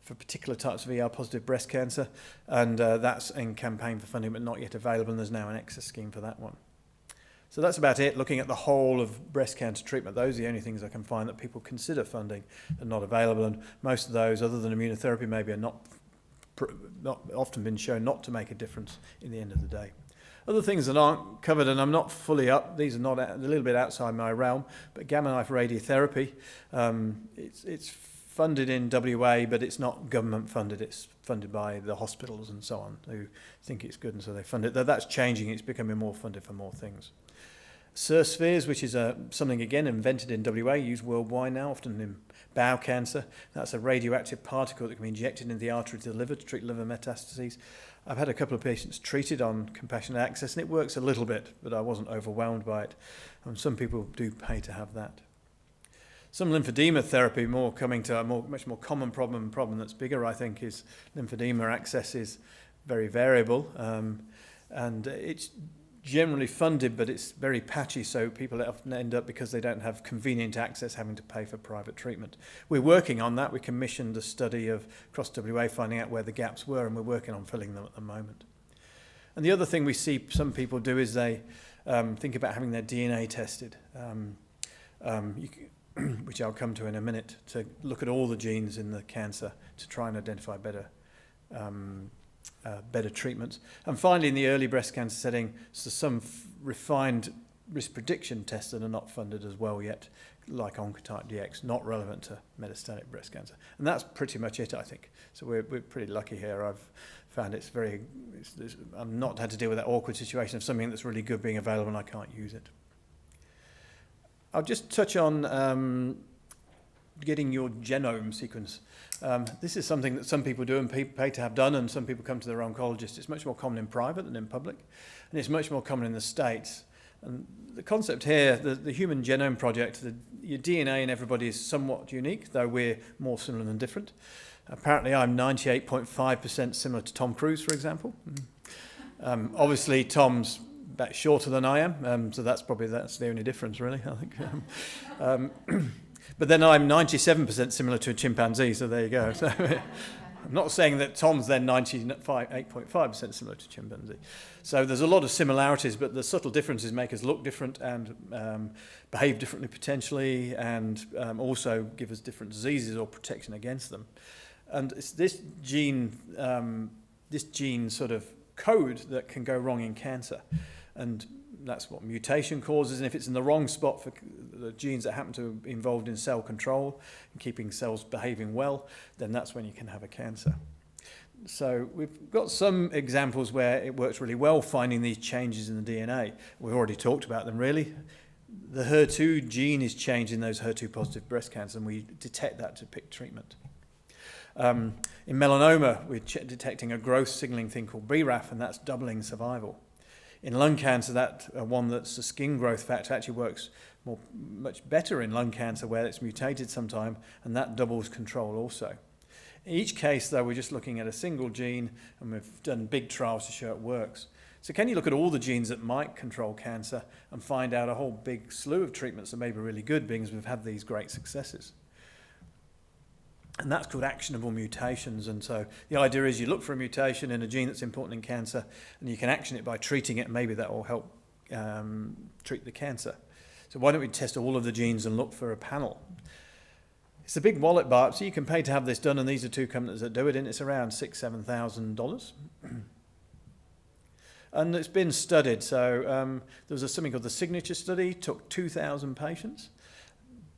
for particular types of ER-positive breast cancer, and that's in campaign for funding but not yet available, and there's now an access scheme for that one. So that's about it, looking at the whole of breast cancer treatment. Those are the only things I can find that people consider funding and not available, and most of those, other than immunotherapy, maybe are not often been shown not to make a difference in the end of the day. Other things that aren't covered, and I'm not fully up, these are not a little bit outside my realm, but gamma knife radiotherapy, it's funded in WA, but it's not government funded. It's funded by the hospitals and so on who think it's good, and so they fund it. That's changing. It's becoming more funded for more things. Spheres, which is something again invented in WA, used worldwide now, often in bowel cancer. That's a radioactive particle that can be injected into the artery to the liver to treat liver metastases. I've had a couple of patients treated on compassionate access, and it works a little bit, but I wasn't overwhelmed by it. And some people do pay to have that. Some lymphedema therapy, more coming to a much more common problem that's bigger, I think, is lymphedema access is very variable, and it's generally funded, but it's very patchy, so people often end up, because they don't have convenient access, having to pay for private treatment. We're working on that. We commissioned a study of across WA finding out where the gaps were, and we're working on filling them at the moment. And the other thing we see some people do is they think about having their DNA tested, which I'll come to in a minute, to look at all the genes in the cancer to try and identify better treatments. And finally, in the early breast cancer setting, so some refined risk prediction tests that are not funded as well yet, like Oncotype DX, not relevant to metastatic breast cancer. And that's pretty much it, I think. So we're pretty lucky here. I've found I've not had to deal with that awkward situation of something that's really good being available and I can't use it. I'll just touch on getting your genome sequence. This is something that some people do and pay to have done, and some people come to their oncologist. It's much more common in private than in public, and it's much more common in the States. And the concept here, the Human Genome Project, your DNA in everybody is somewhat unique, though we're more similar than different. Apparently I'm 98.5% similar to Tom Cruise, for example. Obviously Tom's a bit shorter than I am, so that's the only difference, really, I think. But then I'm 97% similar to a chimpanzee, so there you go. So I'm not saying that Tom's then 8.5% similar to chimpanzee. So there's a lot of similarities, but the subtle differences make us look different and behave differently potentially, and also give us different diseases or protection against them. And it's this gene sort of code that can go wrong in cancer. And that's what mutation causes, and if it's in the wrong spot for the genes that happen to be involved in cell control and keeping cells behaving well, then that's when you can have a cancer. So we've got some examples where it works really well, finding these changes in the DNA. We've already talked about them, really. The HER2 gene is changed in those HER2-positive breast cancer, and we detect that to pick treatment. In melanoma, we're detecting a growth signaling thing called BRAF, and that's doubling survival. In lung cancer, one that's a skin growth factor actually works much better in lung cancer where it's mutated sometime, and that doubles control also. In each case, though, we're just looking at a single gene, and we've done big trials to show it works. So can you look at all the genes that might control cancer and find out a whole big slew of treatments that may be really good because we've had these great successes? And that's called actionable mutations. And so the idea is you look for a mutation in a gene that's important in cancer, and you can action it by treating it, and maybe that will help treat the cancer. So why don't we test all of the genes and look for a panel? It's a big wallet biopsy. You can pay to have this done, and these are two companies that do it, and it's around $6,000-7,000. And it's been studied. So there was something called the Signature Study, took 2,000 patients,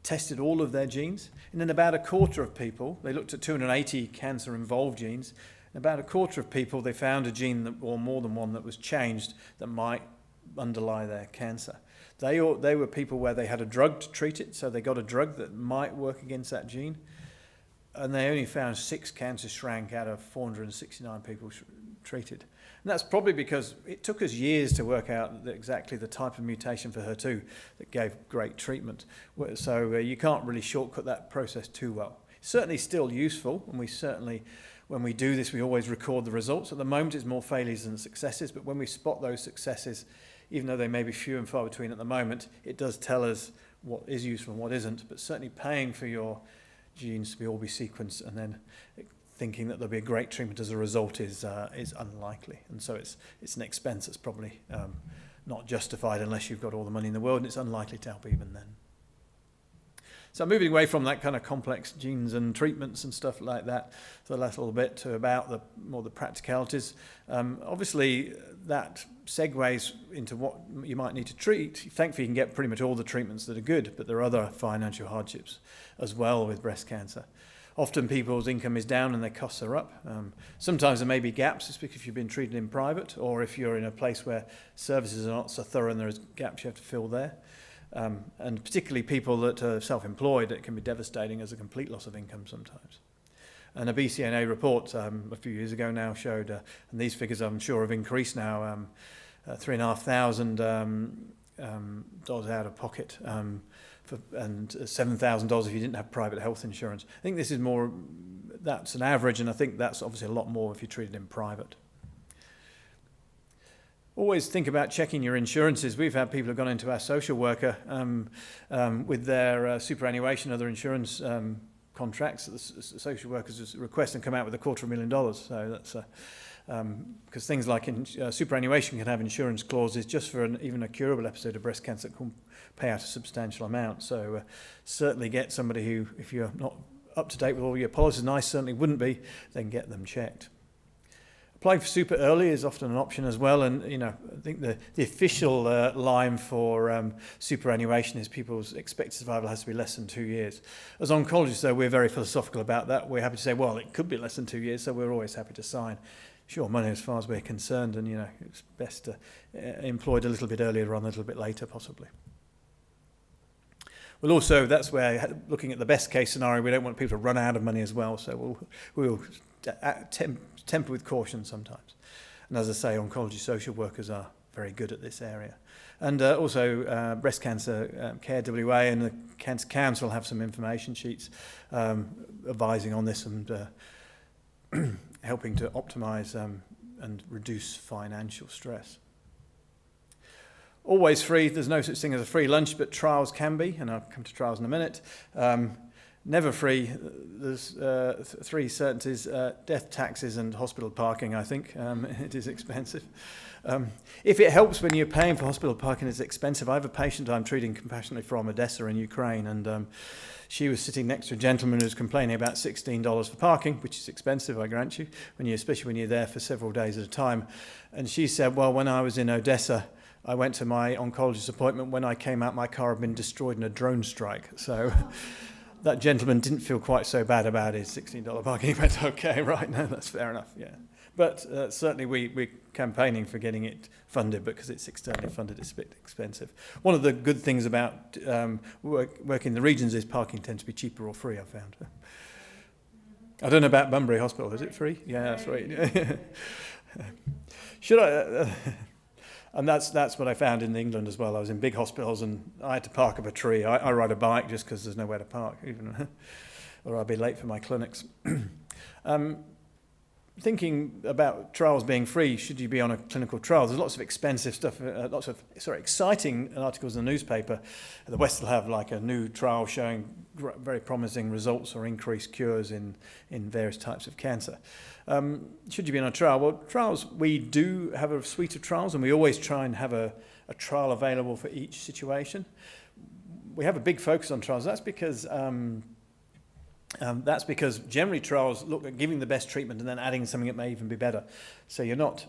tested all of their genes, and in about a quarter of people, they looked at 280 cancer-involved genes, in about a quarter of people they found a gene or more than one that was changed that might underlie their cancer. They were people where they had a drug to treat it, so they got a drug that might work against that gene, and they only found 6 cancers shrank out of 469 people treated. And that's probably because it took us years to work out exactly the type of mutation for HER2 that gave great treatment. So you can't really shortcut that process too well. It's certainly still useful, and we certainly, when we do this, we always record the results. At the moment, it's more failures than successes, but when we spot those successes, even though they may be few and far between at the moment, it does tell us what is useful and what isn't. But certainly paying for your genes to all be sequenced and then thinking that there'll be a great treatment as a result is unlikely. And so it's an expense that's probably not justified unless you've got all the money in the world, and it's unlikely to help even then. So moving away from that kind of complex genes and treatments and stuff like that, so that's a little bit to about the practicalities. Obviously, that segues into what you might need to treat. Thankfully, you can get pretty much all the treatments that are good, but there are other financial hardships as well with breast cancer. Often people's income is down and their costs are up. Sometimes there may be gaps, especially if you've been treated in private, or if you're in a place where services are not so thorough and there's gaps you have to fill there. And particularly people that are self-employed, it can be devastating as a complete loss of income sometimes. And a BCNA report a few years ago now showed, and these figures I'm sure have increased now, $3,500 out of pocket, and $7,000 if you didn't have private health insurance. I think this is more, that's an average, and I think that's obviously a lot more if you're treated in private. Always think about checking your insurances. We've had people who've gone into our social worker with their superannuation, other insurance contracts that the social workers request and come out with $250,000. So because things like superannuation can have insurance clauses just for even a curable episode of breast cancer that can pay out a substantial amount. So certainly get somebody who, if you're not up to date with all your policies, and I certainly wouldn't be, then get them checked. Applying for super early is often an option as well, and I think the official line for superannuation is people's expected survival has to be less than 2 years. As oncologists, though, we're very philosophical about that. We're happy to say, well, it could be less than 2 years, so we're always happy to sign. Sure, money as far as we're concerned, and it's best to employ it a little bit earlier rather than a little bit later, possibly. Well, also, that's where, looking at the best case scenario, we don't want people to run out of money as well, so we'll temper with caution sometimes. And as I say, oncology social workers are very good at this area. And also Breast Cancer Care WA and the Cancer Council have some information sheets advising on this and helping to optimise and reduce financial stress. Always free. There's no such thing as a free lunch, but trials can be, and I'll come to trials in a minute. Never free. There's three certainties: death, taxes, and hospital parking. I think it is expensive. If it helps when you're paying for hospital parking, it's expensive. I have a patient I'm treating compassionately from Odessa in Ukraine, and she was sitting next to a gentleman who was complaining about $16 for parking, which is expensive, I grant you, especially when you're there for several days at a time. And she said, well, when I was in Odessa, I went to my oncologist appointment. When I came out, my car had been destroyed in a drone strike. So that gentleman didn't feel quite so bad about his $16 parking. He went, okay, right, no, that's fair enough, yeah. But certainly we're campaigning for getting it funded because it's externally funded, it's a bit expensive. One of the good things about working in the regions is parking tends to be cheaper or free, I've found. I don't know about Bunbury Hospital, is it free? Yeah, that's right. Should I... And that's what I found in England as well. I was in big hospitals and I had to park up a tree. I ride a bike just because there's nowhere to park, even, or I'll be late for my clinics. Thinking about trials being free, should you be on a clinical trial? There's lots of expensive stuff, exciting articles in the newspaper. The West will have like a new trial showing very promising results or increased cures in various types of cancer. Should you be on a trial? Well, trials, we do have a suite of trials, and we always try and have a trial available for each situation. We have a big focus on trials. That's because generally trials look at giving the best treatment and then adding something that may even be better. So you're not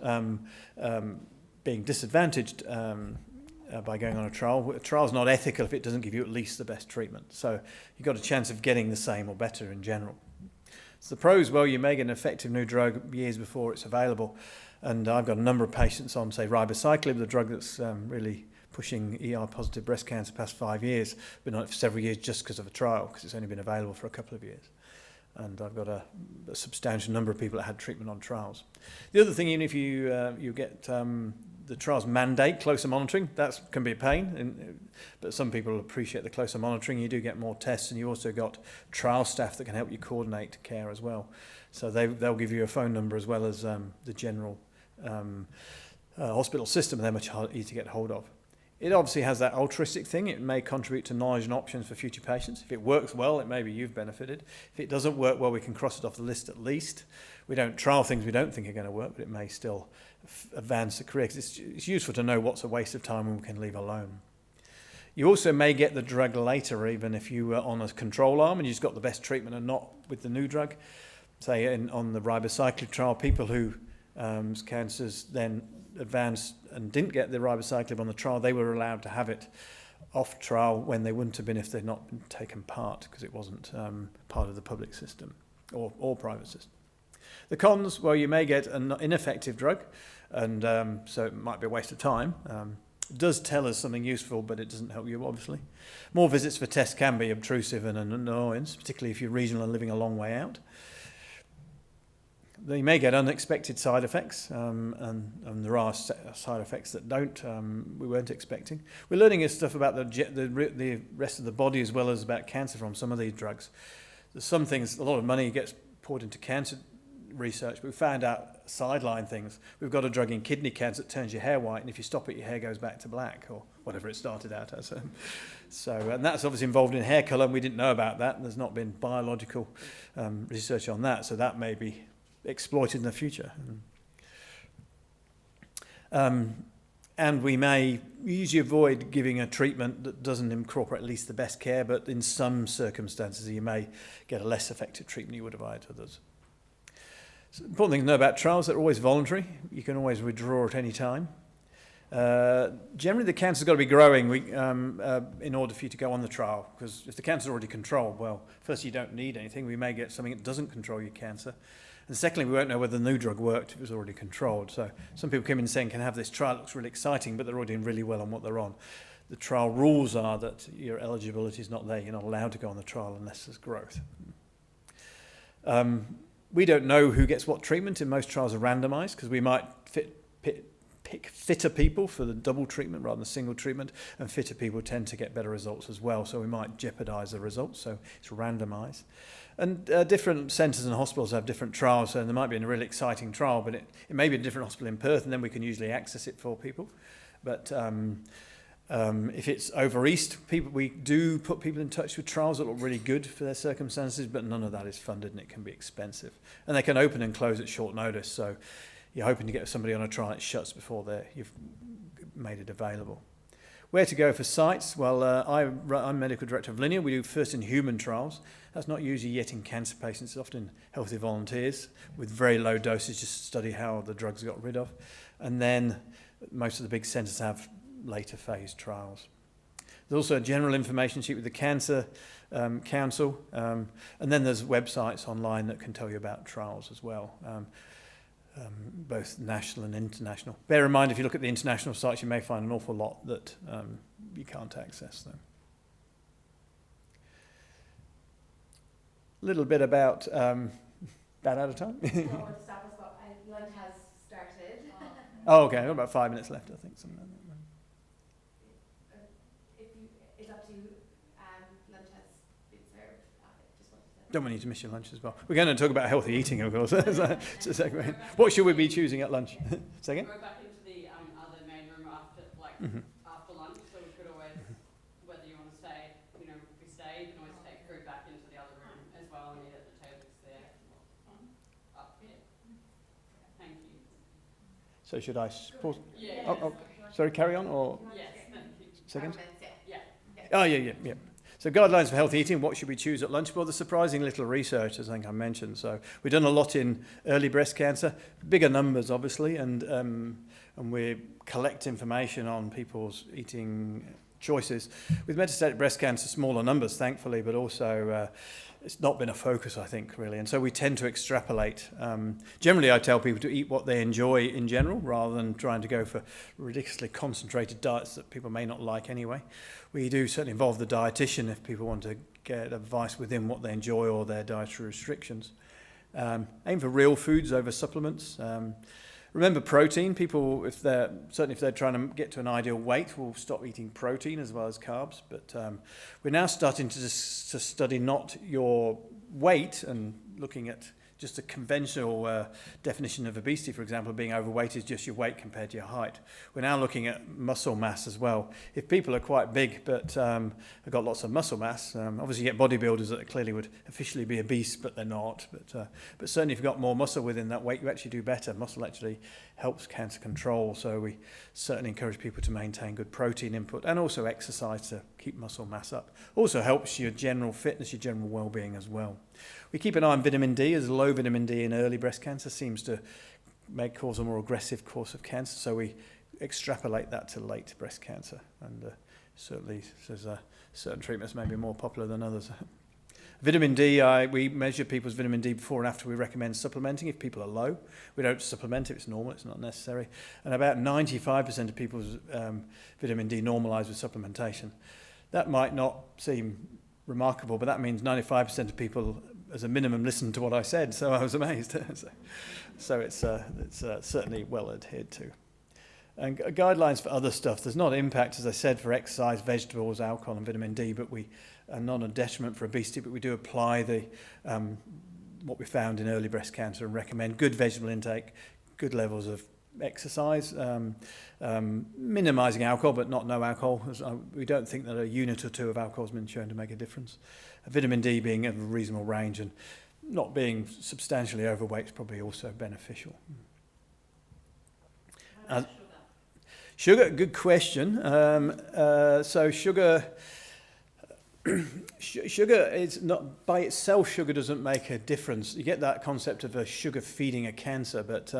being disadvantaged by going on a trial. A trial's not ethical if it doesn't give you at least the best treatment. So you've got a chance of getting the same or better in general. So the pros, well, you may get an effective new drug years before it's available. And I've got a number of patients on, say, ribociclib, the drug that's really pushing ER-positive breast cancer past 5 years, been on it for several years just because of a trial, because it's only been available for a couple of years. And I've got a substantial number of people that had treatment on trials. The other thing, even if you get the trials mandate closer monitoring, that can be a pain, but some people appreciate the closer monitoring. You do get more tests, and you also got trial staff that can help you coordinate care as well. So they'll give you a phone number as well as the general hospital system. They're much easier to get hold of. It obviously has that altruistic thing. It may contribute to knowledge and options for future patients. If it works well, it maybe you've benefited. If it doesn't work well, we can cross it off the list at least. We don't trial things we don't think are going to work, but it may still advance the career. 'Cause it's useful to know what's a waste of time and we can leave alone. You also may get the drug later, even if you were on a control arm and you just got the best treatment and not with the new drug. Say on the ribociclib trial, people who cancers then advanced and didn't get the ribociclib on the trial, they were allowed to have it off trial when they wouldn't have been if they'd not been taken part, because it wasn't part of the public system or private system. The cons, well, you may get an ineffective drug, and so it might be a waste of time. It does tell us something useful, but it doesn't help you, obviously. More visits for tests can be obtrusive and an annoyance, particularly if you're regional and living a long way out. You may get unexpected side effects, and there are side effects that we weren't expecting. We're learning stuff about the rest of the body as well as about cancer from some of these drugs. There's some things, a lot of money gets poured into cancer research, but we found out sideline things. We've got a drug in kidney cancer that turns your hair white, and if you stop it, your hair goes back to black, or whatever it started out as. And that's obviously involved in hair colour, and we didn't know about that, and there's not been biological research on that, so that may be exploited in the future. And we may usually avoid giving a treatment that doesn't incorporate at least the best care, but in some circumstances you may get a less effective treatment you would have had others. So the important thing to know about trials, they're always voluntary. You can always withdraw at any time. Generally the cancer's got to be growing in order for you to go on the trial, because if the cancer's already controlled, well, first you don't need anything. We may get something that doesn't control your cancer. And secondly, we won't know whether the new drug worked if it was already controlled. So some people come in saying, can have this trial, it looks really exciting, but they're already doing really well on what they're on. The trial rules are that your eligibility is not there. You're not allowed to go on the trial unless there's growth. We don't know who gets what treatment. In most trials are randomized, because we might pick fitter people for the double treatment rather than single treatment, and fitter people tend to get better results as well, so we might jeopardize the results, so it's randomized. And different centres and hospitals have different trials, so there might be a really exciting trial, but it may be a different hospital in Perth, and then we can usually access it for people. But if it's over east, we do put people in touch with trials that look really good for their circumstances, but none of that is funded and it can be expensive. And they can open and close at short notice, so you're hoping to get somebody on a trial that shuts before you've made it available. Where to go for sites? Well, I'm medical director of Linear. We do first in human trials. That's not usually yet in cancer patients. It's often healthy volunteers with very low doses just to study how the drugs got rid of. And then most of the big centres have later phase trials. There's also a general information sheet with the Cancer Council. And then there's websites online that can tell you about trials as well. Both national and international. Bear in mind, if you look at the international sites, you may find an awful lot that you can't access them. A little bit about, about out of time? Lunch has started. Oh, okay, I've got about 5 minutes left, I think. Something like that. It's up to you. Lunch has been served. Just wanted to... Don't want you to miss your lunch as well. We're going to talk about healthy eating, of course. What should we be choosing at lunch? Say again? Go back into the other main room after, after lunch, so we could always, whether you want to stay, if we stay, you can always take food back into the other room as well and eat at the tables there. Up here. Thank you. So should I pause? Yeah. Oh, sorry, carry on or? Yes, thank you. Second? Yeah. Oh, yeah. So guidelines for healthy eating, what should we choose at lunch? Well, there's surprising little research, as I think I mentioned. So we've done a lot in early breast cancer, bigger numbers, obviously, and we collect information on people's eating choices. With metastatic breast cancer, smaller numbers, thankfully, but also it's not been a focus, I think, really. And so we tend to extrapolate. Generally, I tell people to eat what they enjoy in general, rather than trying to go for ridiculously concentrated diets that people may not like anyway. We do certainly involve the dietitian if people want to get advice within what they enjoy or their dietary restrictions. Aim for real foods over supplements. Remember protein. People, if they're trying to get to an ideal weight, will stop eating protein as well as carbs. But we're now starting to study not your weight and looking at just a conventional definition of obesity, for example, being overweight is just your weight compared to your height. We're now looking at muscle mass as well. If people are quite big but have got lots of muscle mass, obviously you get bodybuilders that clearly would officially be obese, but they're not. But certainly if you've got more muscle within that weight, you actually do better. Muscle actually helps cancer control, so we certainly encourage people to maintain good protein input and also exercise to keep muscle mass up. Also helps your general fitness, your general well-being as well. We keep an eye on vitamin D, as low vitamin D in early breast cancer seems to cause a more aggressive course of cancer, so we extrapolate that to late breast cancer, and certainly there's certain treatments may be more popular than others. Vitamin D, we measure people's vitamin D before and after. We recommend supplementing if people are low. We don't supplement if it's normal, it's not necessary. And about 95% of people's vitamin D normalise with supplementation. That might not seem remarkable, but that means 95% of people, as a minimum, listen to what I said, so I was amazed. So it's certainly well adhered to. And guidelines for other stuff. There's not impact, as I said, for exercise, vegetables, alcohol and vitamin D, but we are not a detriment for obesity, but we do apply what we found in early breast cancer and recommend good vegetable intake, good levels of exercise, minimising alcohol, but not no alcohol. We don't think that a unit or two of alcohol has been shown to make a difference. Vitamin D being of a reasonable range and not being substantially overweight is probably also beneficial. How natural that Sugar, good question. So sugar is not, by itself, sugar doesn't make a difference. You get that concept of a sugar feeding a cancer, but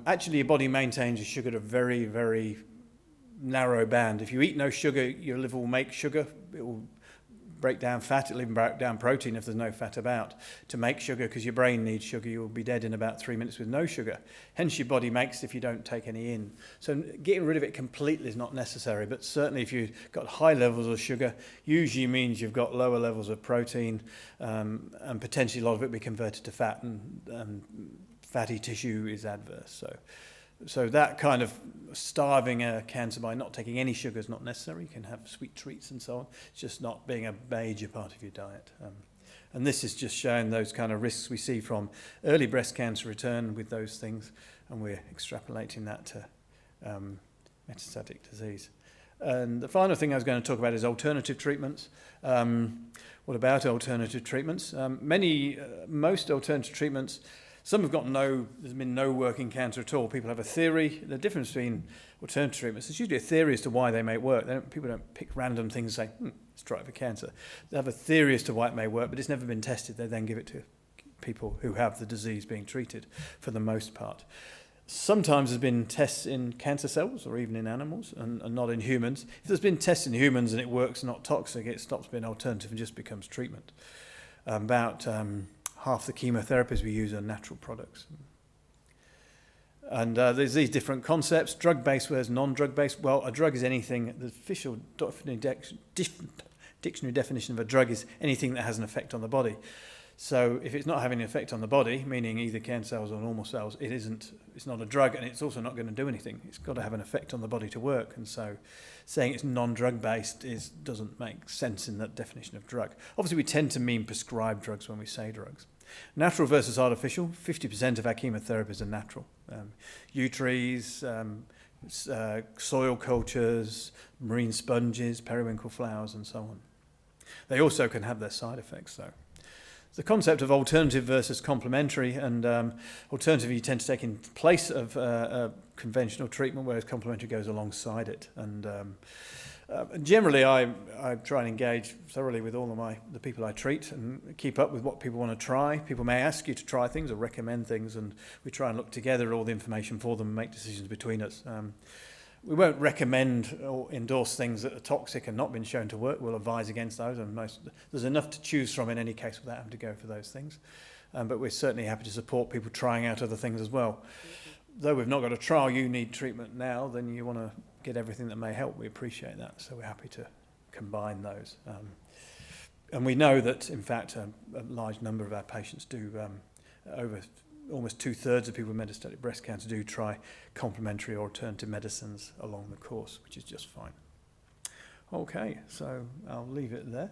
actually your body maintains your sugar at a very, very narrow band. If you eat no sugar, your liver will make sugar. It will break down fat, it'll even break down protein if there's no fat about to make sugar, because your brain needs sugar. You'll be dead in about 3 minutes with no sugar. Hence your body makes if you don't take any in. So getting rid of it completely is not necessary, but certainly if you've got high levels of sugar, usually means you've got lower levels of protein, and potentially a lot of it will be converted to fat, and fatty tissue is adverse. So that kind of starving a cancer by not taking any sugar is not necessary. You can have sweet treats and so on. It's just not being a major part of your diet. And this is just showing those kind of risks we see from early breast cancer return with those things, and we're extrapolating that to metastatic disease. And the final thing I was going to talk about is alternative treatments. What about alternative treatments? Most alternative treatments, some have got there's been no work in cancer at all. People have a theory. The difference between alternative treatments, there's usually a theory as to why they may work. People don't pick random things and say, let's try it for cancer. They have a theory as to why it may work, but it's never been tested. They then give it to people who have the disease being treated for the most part. Sometimes there's been tests in cancer cells or even in animals and not in humans. If there's been tests in humans and it works, not toxic, it stops being alternative and just becomes treatment. About half the chemotherapies we use are natural products. And there's these different concepts, drug-based versus non-drug-based. Well, a drug is anything, the official dictionary definition of a drug is anything that has an effect on the body. So if it's not having an effect on the body, meaning either cancer cells or normal cells, it's not a drug, and it's also not going to do anything. It's got to have an effect on the body to work. And so saying it's non-drug based doesn't make sense in that definition of drug. Obviously, we tend to mean prescribed drugs when we say drugs. Natural versus artificial, 50% of our chemotherapies are natural. Yew trees, soil cultures, marine sponges, periwinkle flowers, and so on. They also can have their side effects, though. The concept of alternative versus complementary, and alternative you tend to take in place of conventional treatment, whereas complementary goes alongside it. And generally, I try and engage thoroughly with all of the people I treat and keep up with what people want to try. People may ask you to try things or recommend things, and we try and look together at all the information for them and make decisions between us. We won't recommend or endorse things that are toxic and not been shown to work. We'll advise against those, and there's enough to choose from in any case without having to go for those things. But we're certainly happy to support people trying out other things as well. Though we've not got a trial, you need treatment now, then you want to get everything that may help. We appreciate that, so we're happy to combine those. And we know that, in fact, a large number of our patients do, over almost 2/3 of people with metastatic breast cancer do try complementary or alternative medicines along the course, which is just fine. Okay, so I'll leave it there.